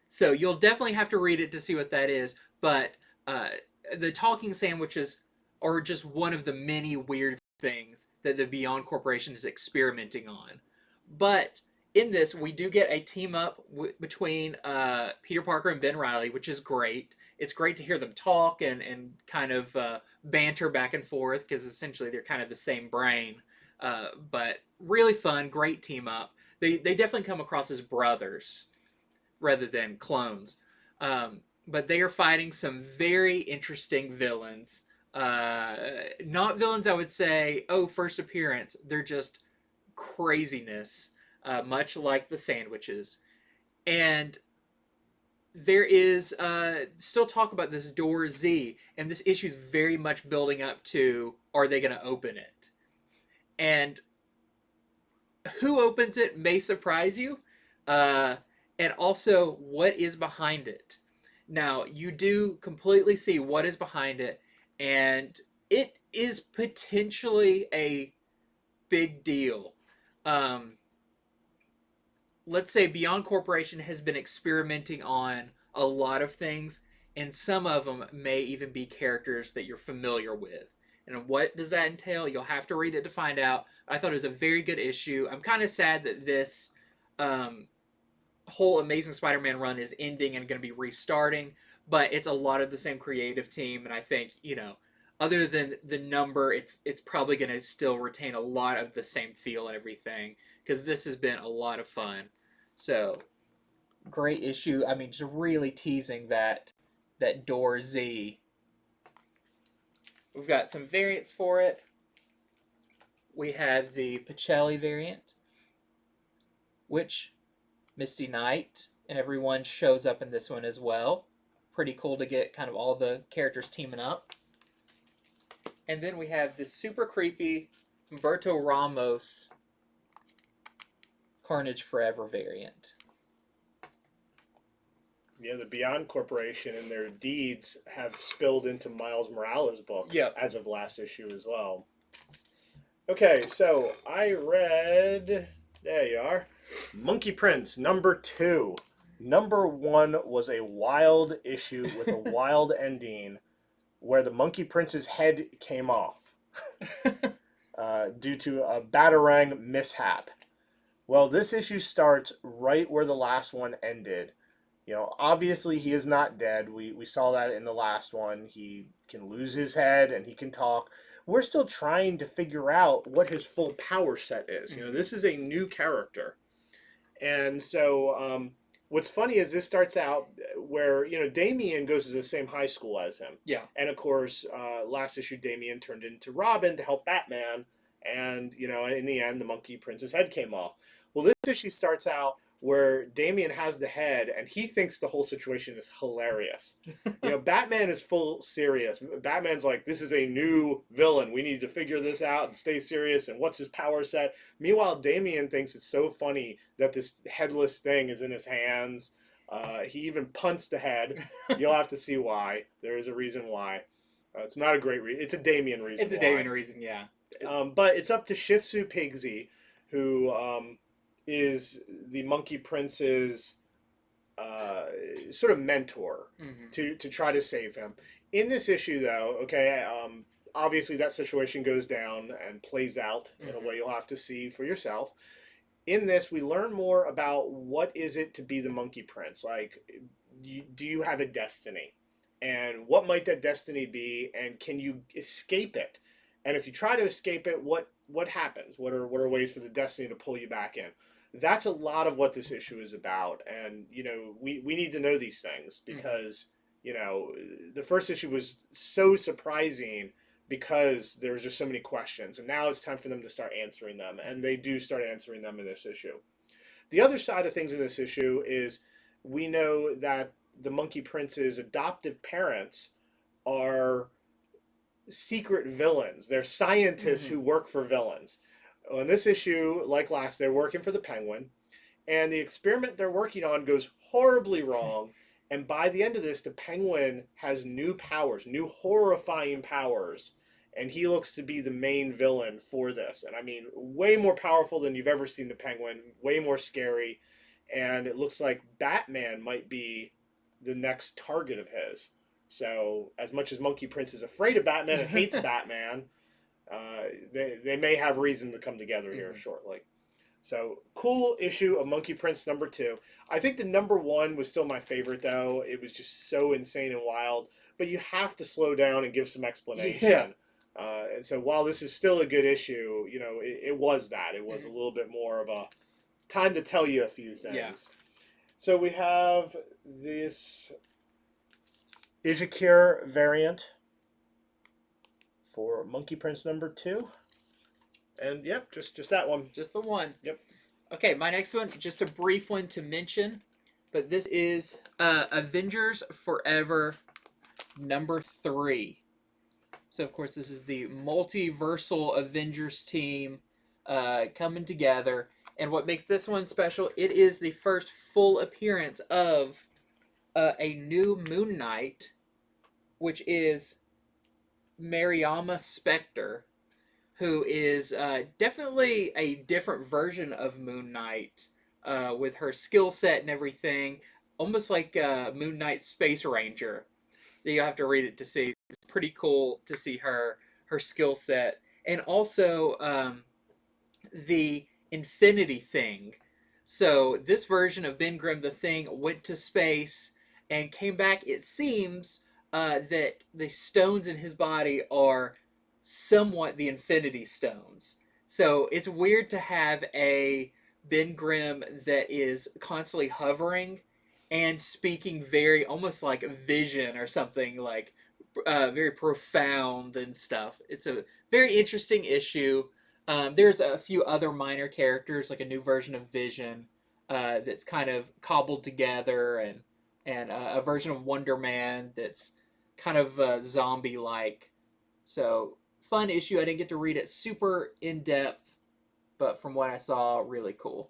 So you'll definitely have to read it to see what that is. But the talking sandwiches are just one of the many weird things that the Beyond Corporation is experimenting on. But in this, we do get a team up between Peter Parker and Ben Reilly, which is great. It's great to hear them talk and kind of banter back and forth because essentially they're kind of the same brain. But really fun, great team up. They definitely come across as brothers rather than clones. But they are fighting some very interesting villains. Not villains, I would say, first appearance. They're just craziness, much like the sandwiches. And there is still talk about this door Z, and this issue is very much building up to, are they going to open it? And who opens it may surprise you, uh, and also what is behind it. Now, you do completely see what is behind it, and it is potentially a big deal. Um, let's say Beyond Corporation has been experimenting on a lot of things, and some of them may even be characters that you're familiar with. And what does that entail? You'll have to read it to find out. I thought it was a very good issue. I'm kind of sad that this um, whole Amazing Spider-Man run is ending and going to be restarting, but it's a lot of the same creative team, and I think, other than the number, it's probably going to still retain a lot of the same feel and everything, because this has been a lot of fun. So, great issue. I mean, just really teasing that Door Z. We've got some variants for it. We have the Pacelli variant, which Misty Knight and everyone shows up in this one as well. Pretty cool to get kind of all the characters teaming up. And then we have this super creepy Humberto Ramos Carnage Forever variant. Yeah, the Beyond Corporation and their deeds have spilled into Miles Morales' book as of last issue as well. Okay, so I read, there you are, Monkey Prince number 2. Number 1 was a wild issue with a wild ending where the Monkey Prince's head came off due to a Batarang mishap. Well, this issue starts right where the last one ended. Obviously he is not dead. We saw that in the last one. He can lose his head and he can talk. We're still trying to figure out what his full power set is. This is a new character. And so what's funny is this starts out where, Damian goes to the same high school as him. Yeah. And of course, last issue, Damian turned into Robin to help Batman. And, in the end, the Monkey Prince's head came off. Well, this issue starts out where Damian has the head and he thinks the whole situation is hilarious. Batman is full serious. Batman's like, this is a new villain. We need to figure this out and stay serious. And what's his power set? Meanwhile, Damian thinks it's so funny that this headless thing is in his hands. He even punts the head. You'll have to see why. There is a reason why. It's not a great reason. It's a Damian reason. It's a Damian reason, yeah. But it's up to Shifzu Pigsy, who is the Monkey Prince's sort of mentor to try to save him. In this issue, though, obviously that situation goes down and plays out in a way you'll have to see for yourself. In this, we learn more about what is it to be the Monkey Prince. Like, do you have a destiny? And what might that destiny be? And can you escape it? And if you try to escape it, what happens? What are ways for the destiny to pull you back in? That's a lot of what this issue is about. And, we need to know these things because, the first issue was so surprising because there was just so many questions. And now it's time for them to start answering them. And they do start answering them in this issue. The other side of things in this issue is we know that the Monkey Prince's adoptive parents are secret villains. They're scientists who work for villains. In this issue, like last, they're working for the Penguin, and the experiment they're working on goes horribly wrong, and by the end of this, the Penguin has new powers, new horrifying powers, and he looks to be the main villain for this. And I mean, way more powerful than you've ever seen the Penguin, way more scary, and it looks like Batman might be the next target of his. So, as much as Monkey Prince is afraid of Batman and hates Batman, they may have reason to come together here shortly. So, cool issue of Monkey Prince number 2. I think the number 1 was still my favorite, though. It was just so insane and wild. But you have to slow down and give some explanation. Yeah. And so, while this is still a good issue, it was that. It was a little bit more of a time to tell you a few things. Yeah. So, we have this Ijikir variant for Monkey Prince number 2. And yep, just that one. Just the one. Yep. Okay, my next one, just a brief one to mention, but this is Avengers Forever number 3. So, of course, this is the multiversal Avengers team. coming together. And what makes this one special, it is the first full appearance of a new Moon Knight, which is Mariama Spectre, who is definitely a different version of Moon Knight with her skill set and everything, almost like Moon Knight Space Ranger. You have to read it to see. It's pretty cool to see her skill set, and also the Infinity Thing. So this version of Ben Grimm the Thing went to space and came back. It seems that the stones in his body are somewhat the Infinity Stones. So it's weird to have a Ben Grimm that is constantly hovering and speaking very almost like vision or something like very profound and stuff. It's a very interesting issue. There's a few other minor characters, like a new version of Vision that's kind of cobbled together, and a version of Wonder Man that's kind of zombie-like. So fun issue. I didn't get to read it super in depth, but from what I saw, really cool.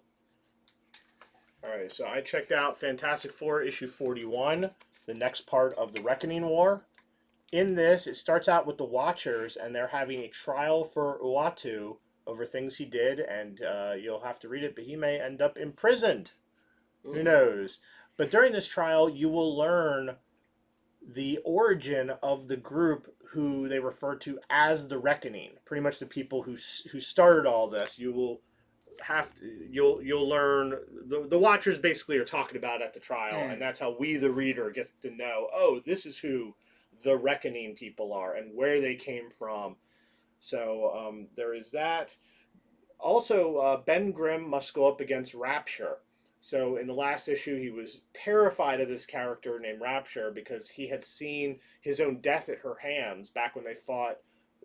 All right, so I checked out Fantastic Four issue 41, the next part of the Reckoning War. In this, it starts out with the Watchers, and they're having a trial for Uatu over things he did, and you'll have to read it, but he may end up imprisoned. Ooh. Who knows? But during this trial, you will learn the origin of the group who they refer to as the Reckoning. Pretty much the people who started all this. You'll learn the Watchers basically are talking about at the trial, and that's how we the reader gets to know, oh, this is who the Reckoning people are and where they came from. So there is that. Also, Ben Grimm must go up against Rapture. So in the last issue, he was terrified of this character named Rapture because he had seen his own death at her hands back when they fought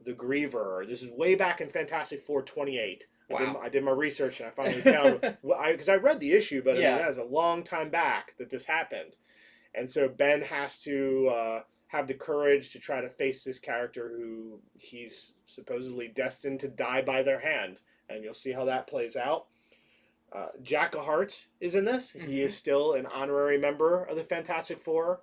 the Griever. This is way back in Fantastic Four 28. Wow. I did my research and I finally found, because I read the issue, but I mean, that was a long time back that this happened. And so Ben has to have the courage to try to face this character who he's supposedly destined to die by their hand. And you'll see how that plays out. Jack of Hearts is in this. Mm-hmm. He is still an honorary member of the Fantastic Four.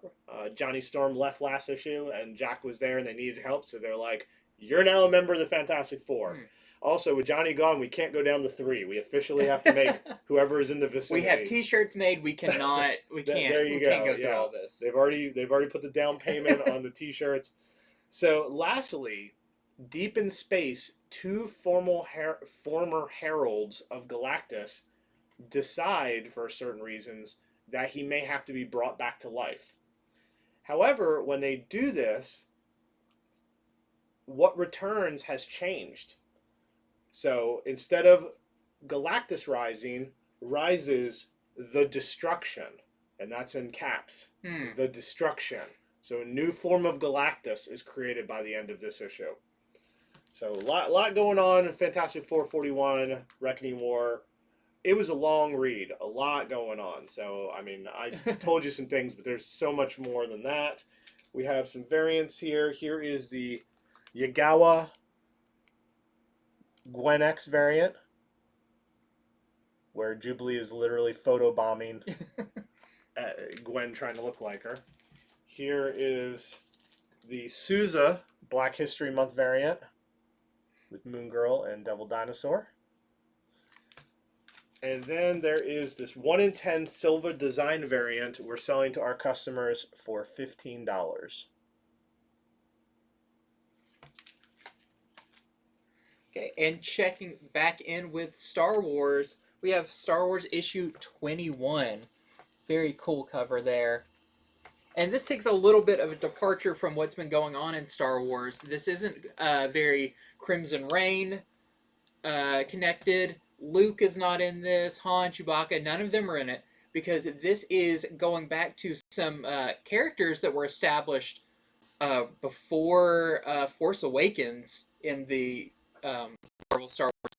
Johnny Storm left last issue, and Jack was there, and they needed help, so they're like, you're now a member of the Fantastic Four. Also, with Johnny gone, we can't go down to 3. We officially have to make whoever is in the vicinity. We have T-shirts made. We cannot. We can't. There you go. Can't go through all this. They've already put the down payment on the T-shirts. So, lastly, deep in space, 2 former heralds of Galactus decide, for certain reasons, that he may have to be brought back to life. However, when they do this, what returns has changed. So instead of Galactus rising, rises the Destruction. And that's in caps. The Destruction. So a new form of Galactus is created by the end of this issue. So a lot going on in Fantastic Four 41, Reckoning War. It was a long read, a lot going on. So, I mean, I told you some things, but there's so much more than that. We have some variants here. Here is the Yagawa Gwen X variant, where Jubilee is literally photobombing Gwen trying to look like her. Here is the Sousa Black History Month variant with Moon Girl and Devil Dinosaur. And then there is this 1 in 10 Silva design variant we're selling to our customers for $15. Okay, and checking back in with Star Wars, we have Star Wars issue 21. Very cool cover there. And this takes a little bit of a departure from what's been going on in Star Wars. This isn't very Crimson Reign connected. Luke is not in this. Han, Chewbacca, none of them are in it. Because this is going back to some characters that were established before Force Awakens in the Marvel Star Wars.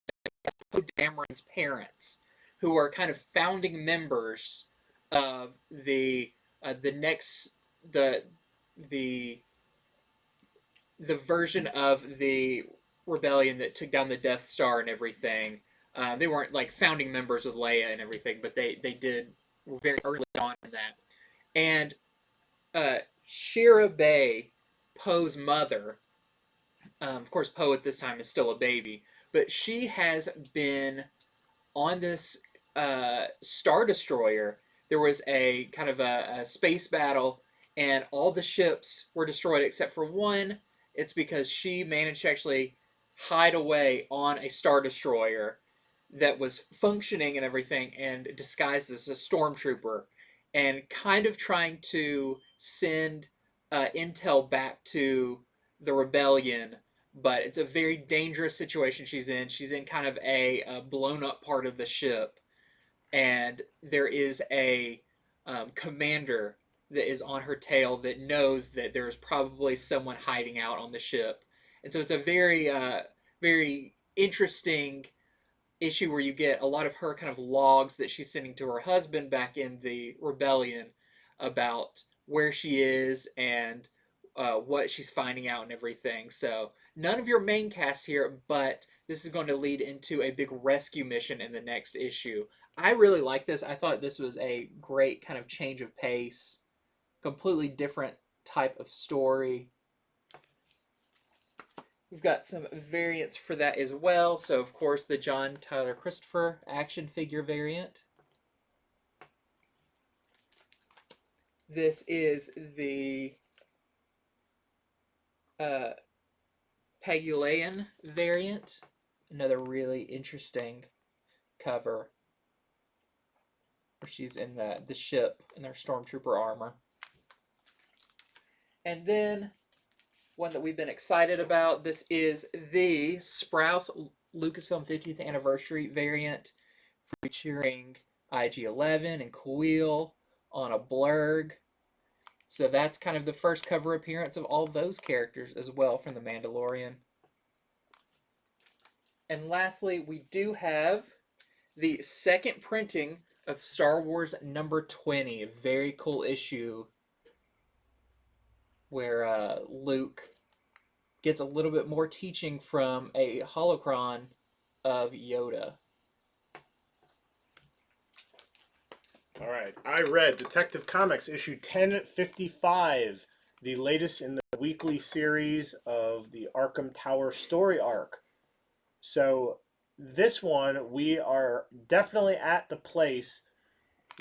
Poe Dameron's parents, who are kind of founding members of the version of the rebellion that took down the Death Star and everything. They weren't like founding members with Leia and everything, but they were very early on in that. And Shira Bay, Poe's mother, of course, Poe at this time is still a baby, but she has been on this Star Destroyer. There was a kind of a space battle, and all the ships were destroyed except for one. It's because she managed to actually hide away on a Star Destroyer that was functioning and everything, and disguised as a stormtrooper, and kind of trying to send intel back to the rebellion. But it's a very dangerous situation she's in. She's in kind of a blown up part of the ship, and there is a commander that is on her tail that knows that there's probably someone hiding out on the ship. And so it's a very interesting issue where you get a lot of her kind of logs that she's sending to her husband back in the rebellion about where she is and what she's finding out and everything. So none of your main cast here, but this is going to lead into a big rescue mission in the next issue. I really like this. I thought this was a great kind of change of pace, completely different type of story. We've got some variants for that as well. So, of course, the John Tyler Christopher action figure variant. This is the Pegulayan variant. Another really interesting cover where she's in the ship in their stormtrooper armor. And then one that we've been excited about. This is the Sprouse Lucasfilm 50th Anniversary variant featuring IG-11 and Kuiil on a blurg. So that's kind of the first cover appearance of all those characters as well from The Mandalorian. And lastly, we do have the second printing of Star Wars number 20. A very cool issue where Luke gets a little bit more teaching from a holocron of Yoda. All right. I read Detective Comics issue 1055, the latest in the weekly series of the Arkham Tower story arc. So this one, we are definitely at the place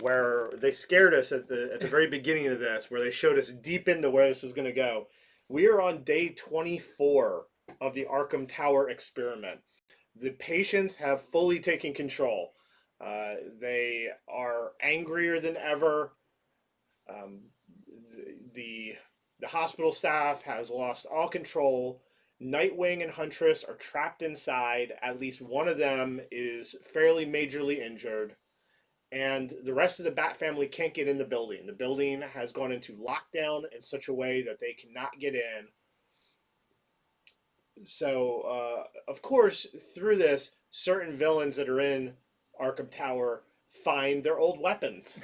where they scared us at the very beginning of this, where they showed us deep into where this was going to go. We are on day 24 of the Arkham Tower experiment. The patients have fully taken control. They are angrier than ever. The hospital staff has lost all control. Nightwing and Huntress are trapped inside. At least one of them is fairly majorly injured. And the rest of the Bat family can't get in the building. The building has gone into lockdown in such a way that they cannot get in. So, of course, through this, certain villains that are in Arkham Tower find their old weapons,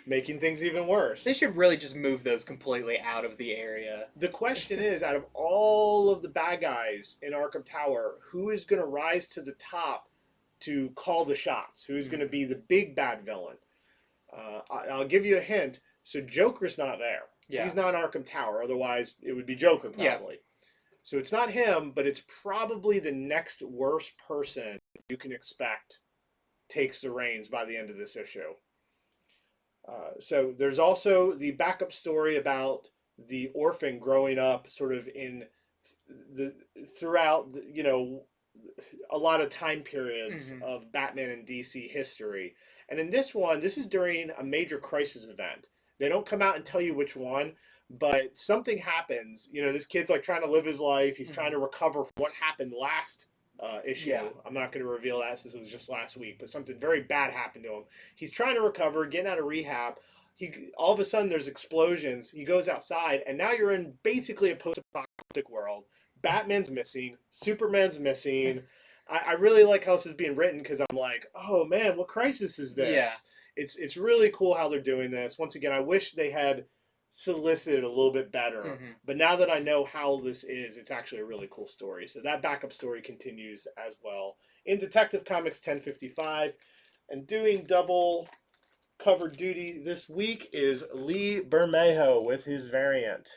making things even worse. They should really just move those completely out of the area. The question is, out of all of the bad guys in Arkham Tower, who is going to rise to the top to call the shots? Who's going to be the big bad villain? I'll give you a hint. So Joker's not there. Yeah. He's not in Arkham Tower. Otherwise, it would be Joker probably. Yeah. So it's not him, but it's probably the next worst person you can expect takes the reins by the end of this issue. So there's also the backup story about the orphan growing up sort of in throughout a lot of time periods of Batman and DC history. And in this one, this is during a major crisis event. They don't come out and tell you which one, but something happens. This kid's like trying to live his life. He's trying to recover from what happened last issue. Yeah. I'm not going to reveal that since it was just last week, but something very bad happened to him. He's trying to recover, getting out of rehab. All of a sudden there's explosions. He goes outside, and now you're in basically a post-apocalyptic world. Batman's missing. Superman's missing. I really like how this is being written because I'm like, oh man, what crisis is this? Yeah. It's really cool how they're doing this. Once again, I wish they had solicited a little bit better. Hmm. But now that I know how this is, it's actually a really cool story. So that backup story continues as well. In Detective Comics 1055, and doing double cover duty this week is Lee Bermejo with his variant.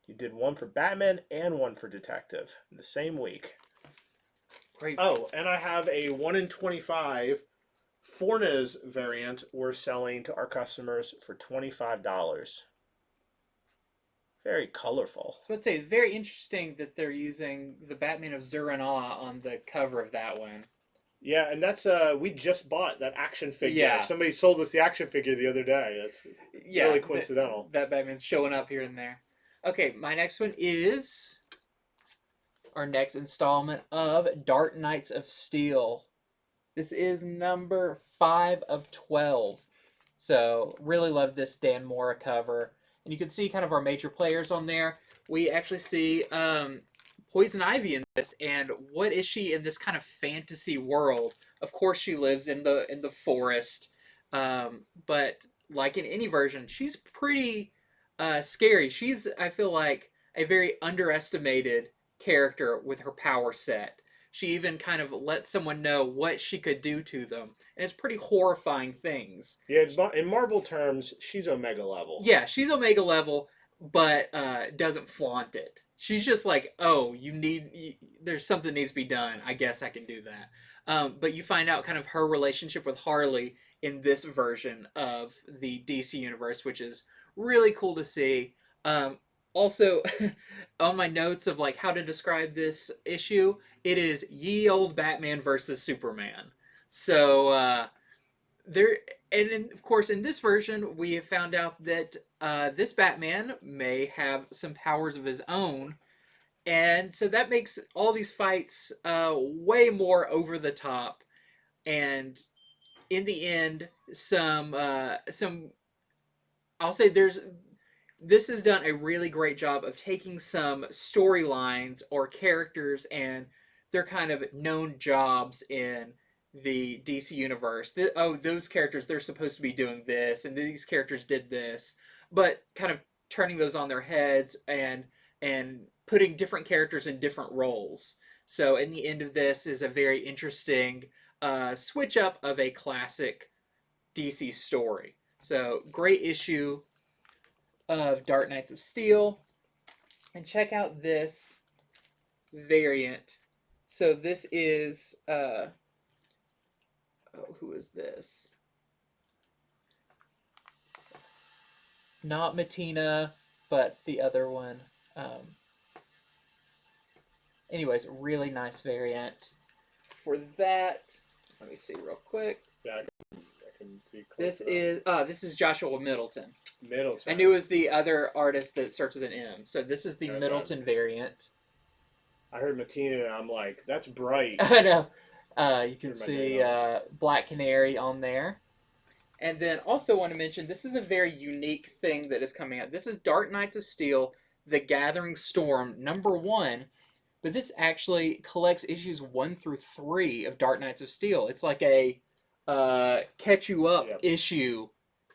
He did one for Batman and one for Detective in the same week. Great. Oh, and I have a 1 in 25 Fornes variant we're selling to our customers for $25. Very colorful. So I'd say it's very interesting that they're using the Batman of Zur-En-Augh on the cover of that one. Yeah, and that's we just bought that action figure. Yeah. Somebody sold us the action figure the other day. That's really coincidental. That Batman's showing up here and there. Okay, my next one is our next installment of Dark Knights of Steel. This is number 5 of 12. So, really love this Dan Mora cover. And you can see kind of our major players on there. We actually see Poison Ivy in this, and what is she in this kind of fantasy world? Of course, she lives in the forest, but like in any version, she's pretty scary. She's, I feel like, a very underestimated character with her power set. She even kind of lets someone know what she could do to them, and it's pretty horrifying things. Yeah, in Marvel terms, she's Omega level. Yeah, she's Omega level, but doesn't flaunt it. She's just like, oh, there's something needs to be done. I guess I can do that. But you find out kind of her relationship with Harley in this version of the DC universe, which is really cool to see. Also, on my notes of like how to describe this issue, it is ye old Batman versus Superman. So there, of course, in this version, we have found out that this Batman may have some powers of his own, and so that makes all these fights way more over the top. And in the end, some I'll say this has done a really great job of taking some storylines or characters and their kind of known jobs in the DC universe. Those characters, they're supposed to be doing this, and these characters did this, but kind of turning those on their heads and putting different characters in different roles. So in the end of this is a very interesting switch up of a classic DC story. So great issue of Dark Knights of Steel. And check out this variant. So this is who is this? Not Matina, but the other one. Anyways, really nice variant. For that, let me see real quick. Yeah, I can see. This is Joshua Middleton. Middleton. I knew it was the other artist that starts with an M. So this is the Middleton variant. I heard Matina, and I'm like, that's bright. I know. You can see Black Canary on there. And then also want to mention, this is a very unique thing that is coming out. This is Dark Knights of Steel, The Gathering Storm, number 1. But this actually collects issues 1 through 3 of Dark Knights of Steel. It's like a catch you up issue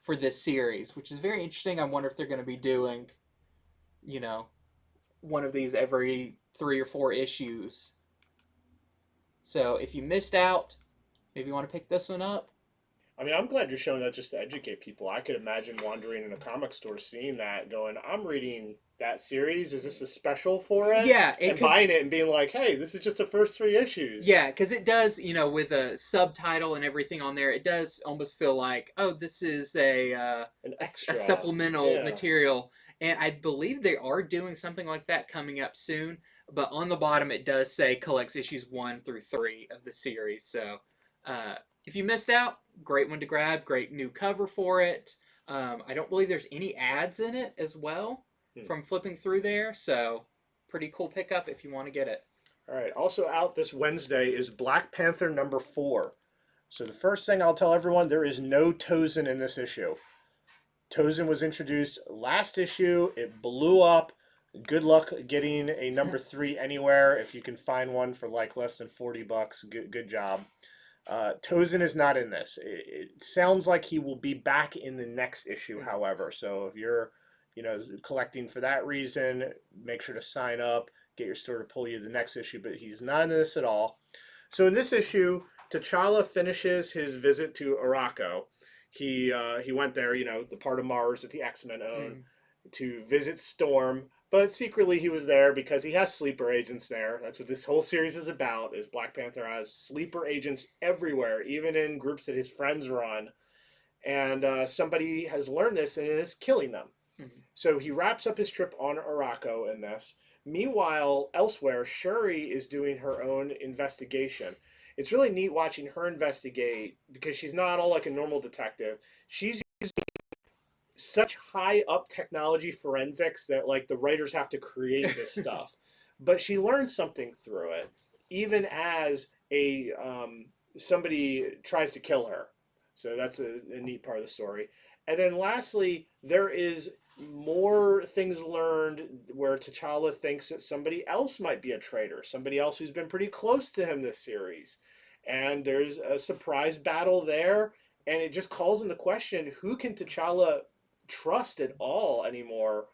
for this series, which is very interesting. I wonder if they're going to be doing, one of these every 3 or 4 issues. So if you missed out, maybe you want to pick this one up. I mean, I'm glad you're showing that just to educate people. I could imagine wandering in a comic store, seeing that, going, I'm reading that series. Is this a special for it? Yeah. And buying it and being like, hey, this is just the first 3 issues. Yeah, because it does, with a subtitle and everything on there, it does almost feel like, oh, this is an extra, a supplemental material. And I believe they are doing something like that coming up soon. But on the bottom, it does say collects issues 1 through 3 of the series. So if you missed out, great one to grab. Great new cover for it. I don't believe there's any ads in it as well from flipping through there. So pretty cool pickup if you want to get it. All right. Also out this Wednesday is Black Panther number 4. So the first thing I'll tell everyone, there is no Tozen in this issue. Tozen was introduced last issue. It blew up. Good luck getting a number 3 anywhere. If you can find one for like less than $40, good job. Tozen is not in this. It sounds like he will be back in the next issue, however. So if you're, collecting for that reason, make sure to sign up, get your store to pull you the next issue. But he's not in this at all. So in this issue, T'Challa finishes his visit to Arakko. He went there, the part of Mars that the X-Men own, to visit Storm. But secretly he was there because he has sleeper agents there. That's what this whole series is about, is Black Panther has sleeper agents everywhere, even in groups that his friends run. And somebody has learned this and is killing them. Mm-hmm. So he wraps up his trip on Arakko in this. Meanwhile, elsewhere, Shuri is doing her own investigation. It's really neat watching her investigate because she's not all like a normal detective. She's using such high up technology forensics that like the writers have to create this stuff. But she learns something through it, even as somebody tries to kill her. So that's a neat part of the story. And then lastly, there is more things learned where T'Challa thinks that somebody else might be a traitor, somebody else who's been pretty close to him this series. And there's a surprise battle there, and it just calls into question, who can T'Challa trust at all anymore,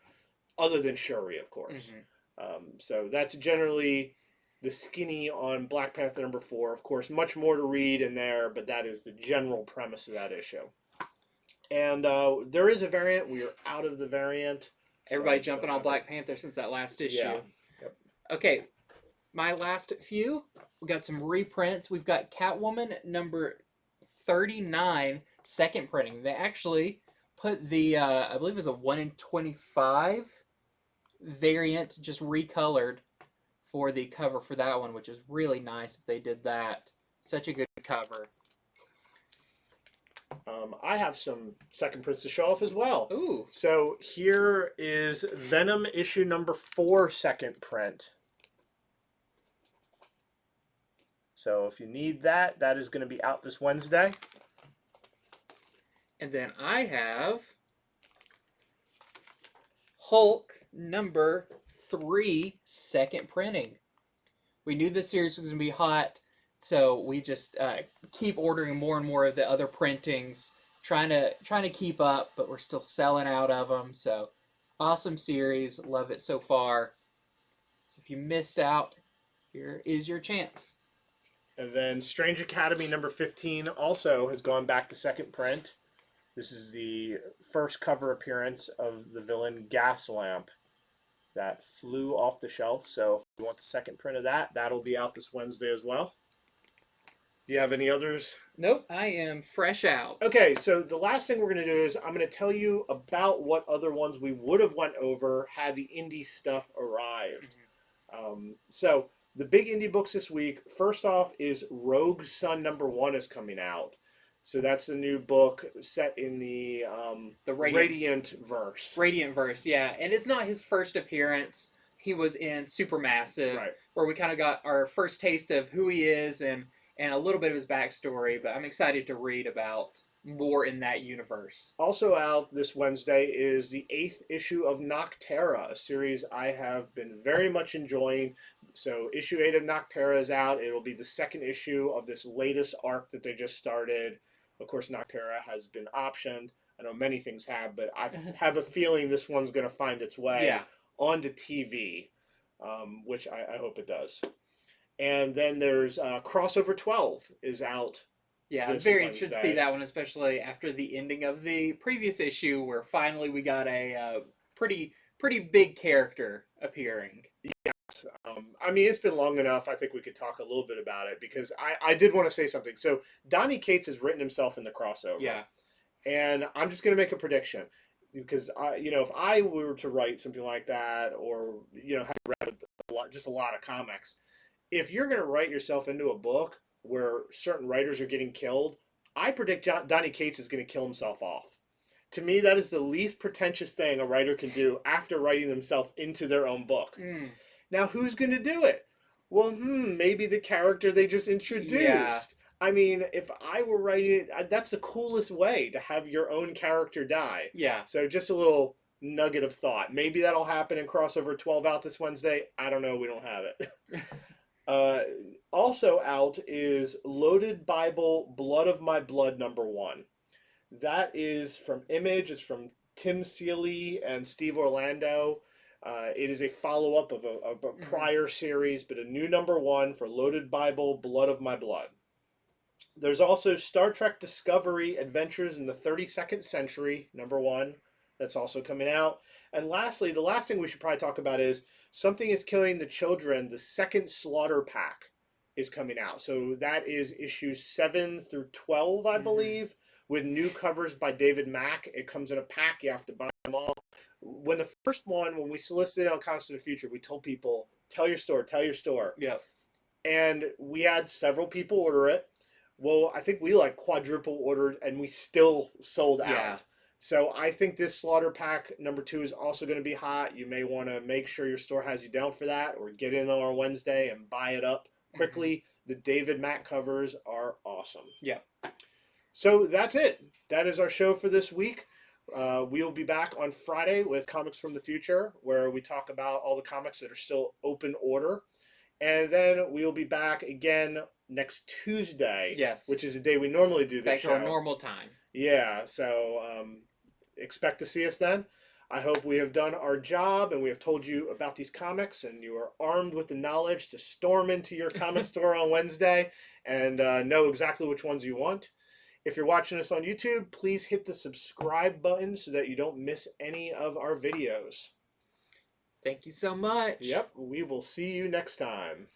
other than Shuri, of course. So that's generally the skinny on Black Panther number 4. Of course, much more to read in there, but that is the general premise of that issue. And there is a variant. We are out of the variant. Everybody jumping on Black Panther since that last issue. Yeah. Yep. Okay, my last few. We got some reprints. We've got Catwoman number 39, second printing. They actually put the, I believe it was a 1 in 25 variant, just recolored for the cover for that one, which is really nice that they did that. Such a good cover. I have some second prints to show off as well. Ooh. So here is Venom issue number 4 second print. So if you need that, that is going to be out this Wednesday. And then I have Hulk number 3 second printing. We knew this series was going to be hot, so we just keep ordering more and more of the other printings, trying to keep up, but we're still selling out of them. So awesome series, love it so far. So if you missed out, here is your chance. And then Strange Academy number 15 also has gone back to second print. This is the first cover appearance of the villain Gaslamp that flew off the shelf. So if you want the second print of that, that'll be out this Wednesday as well. Do you have any others? Nope, I am fresh out. Okay, so the last thing we're going to do is I'm going to tell you about what other ones we would have went over had the indie stuff arrived. So the big indie books this week, first off is Rogue Sun number 1 is coming out. So that's the new book set in the Radiant verse. Radiant verse, yeah. And it's not his first appearance. He was in Supermassive, right, where we kind of got our first taste of who he is and a little bit of his backstory. But I'm excited to read about more in that universe. Also out this Wednesday is the 8th issue of Nocterra, a series I have been very much enjoying. So issue 8 of Nocterra is out. It will be the second issue of this latest arc that they just started. Of course, Nocterra has been optioned. I know many things have, but I have a feeling this one's going to find its way onto TV, which I hope it does. And then there's Crossover 12 is out. Yeah, I'm very interested to see that one, especially after the ending of the previous issue, where finally we got a pretty big character appearing. Yes. I mean, it's been long enough. I think we could talk a little bit about it because I did want to say something. So Donny Cates has written himself in the crossover. Yeah. And I'm just going to make a prediction because if I were to write something like that, or have read a lot of comics, if you're going to write yourself into a book where certain writers are getting killed, I predict Donny Cates is going to kill himself off. To me, that is the least pretentious thing a writer can do after writing themselves into their own book. Now, who's going to do it? Well, maybe the character they just introduced. Yeah. I mean, if I were writing it, that's the coolest way to have your own character die. Yeah. So just a little nugget of thought. Maybe that'll happen in Crossover 12 out this Wednesday. I don't know. We don't have it. Uh, Also out is Loaded Bible Blood of My Blood #1. That is from Image. It's from Tim Seeley and Steve Orlando. It is a follow up of a Hmm. prior series, but a new #1 for Loaded Bible Blood of My Blood. There's also Star Trek Discovery Adventures in the 32nd Century #1. That's also coming out. And lastly, the last thing we should probably talk about is Something is Killing the Children. The second Slaughter Pack is coming out. So that is issues 7 through 12, I Hmm. believe, with new covers by David Mack. It comes in a pack. You have to buy them all. When the first one, when we solicited on Comics of the Future, we told people, tell your store, tell your store. Yep. And we had several people order it. Well, I think we like quadruple ordered and we still sold Yeah. out. So I think this Slaughter Pack #2 is also going to be hot. You may want to make sure your store has you down for that, or get in on our Wednesday and buy it up Hmm. quickly. The David Mack covers are awesome. Yep. So that's it. That is our show for this week. We'll be back on Friday with Comics from the Future, where we talk about all the comics that are still open order. And then we'll be back again next Tuesday, Yes. which is a day we normally do this Back to our show. normal time. Yeah, so expect to see us then. I hope we have done our job and we have told you about these comics and you are armed with the knowledge to storm into your comic store on Wednesday and know exactly which ones you want. If you're watching us on YouTube, please hit the subscribe button so that you don't miss any of our videos. Thank you so much. Yep, we will see you next time.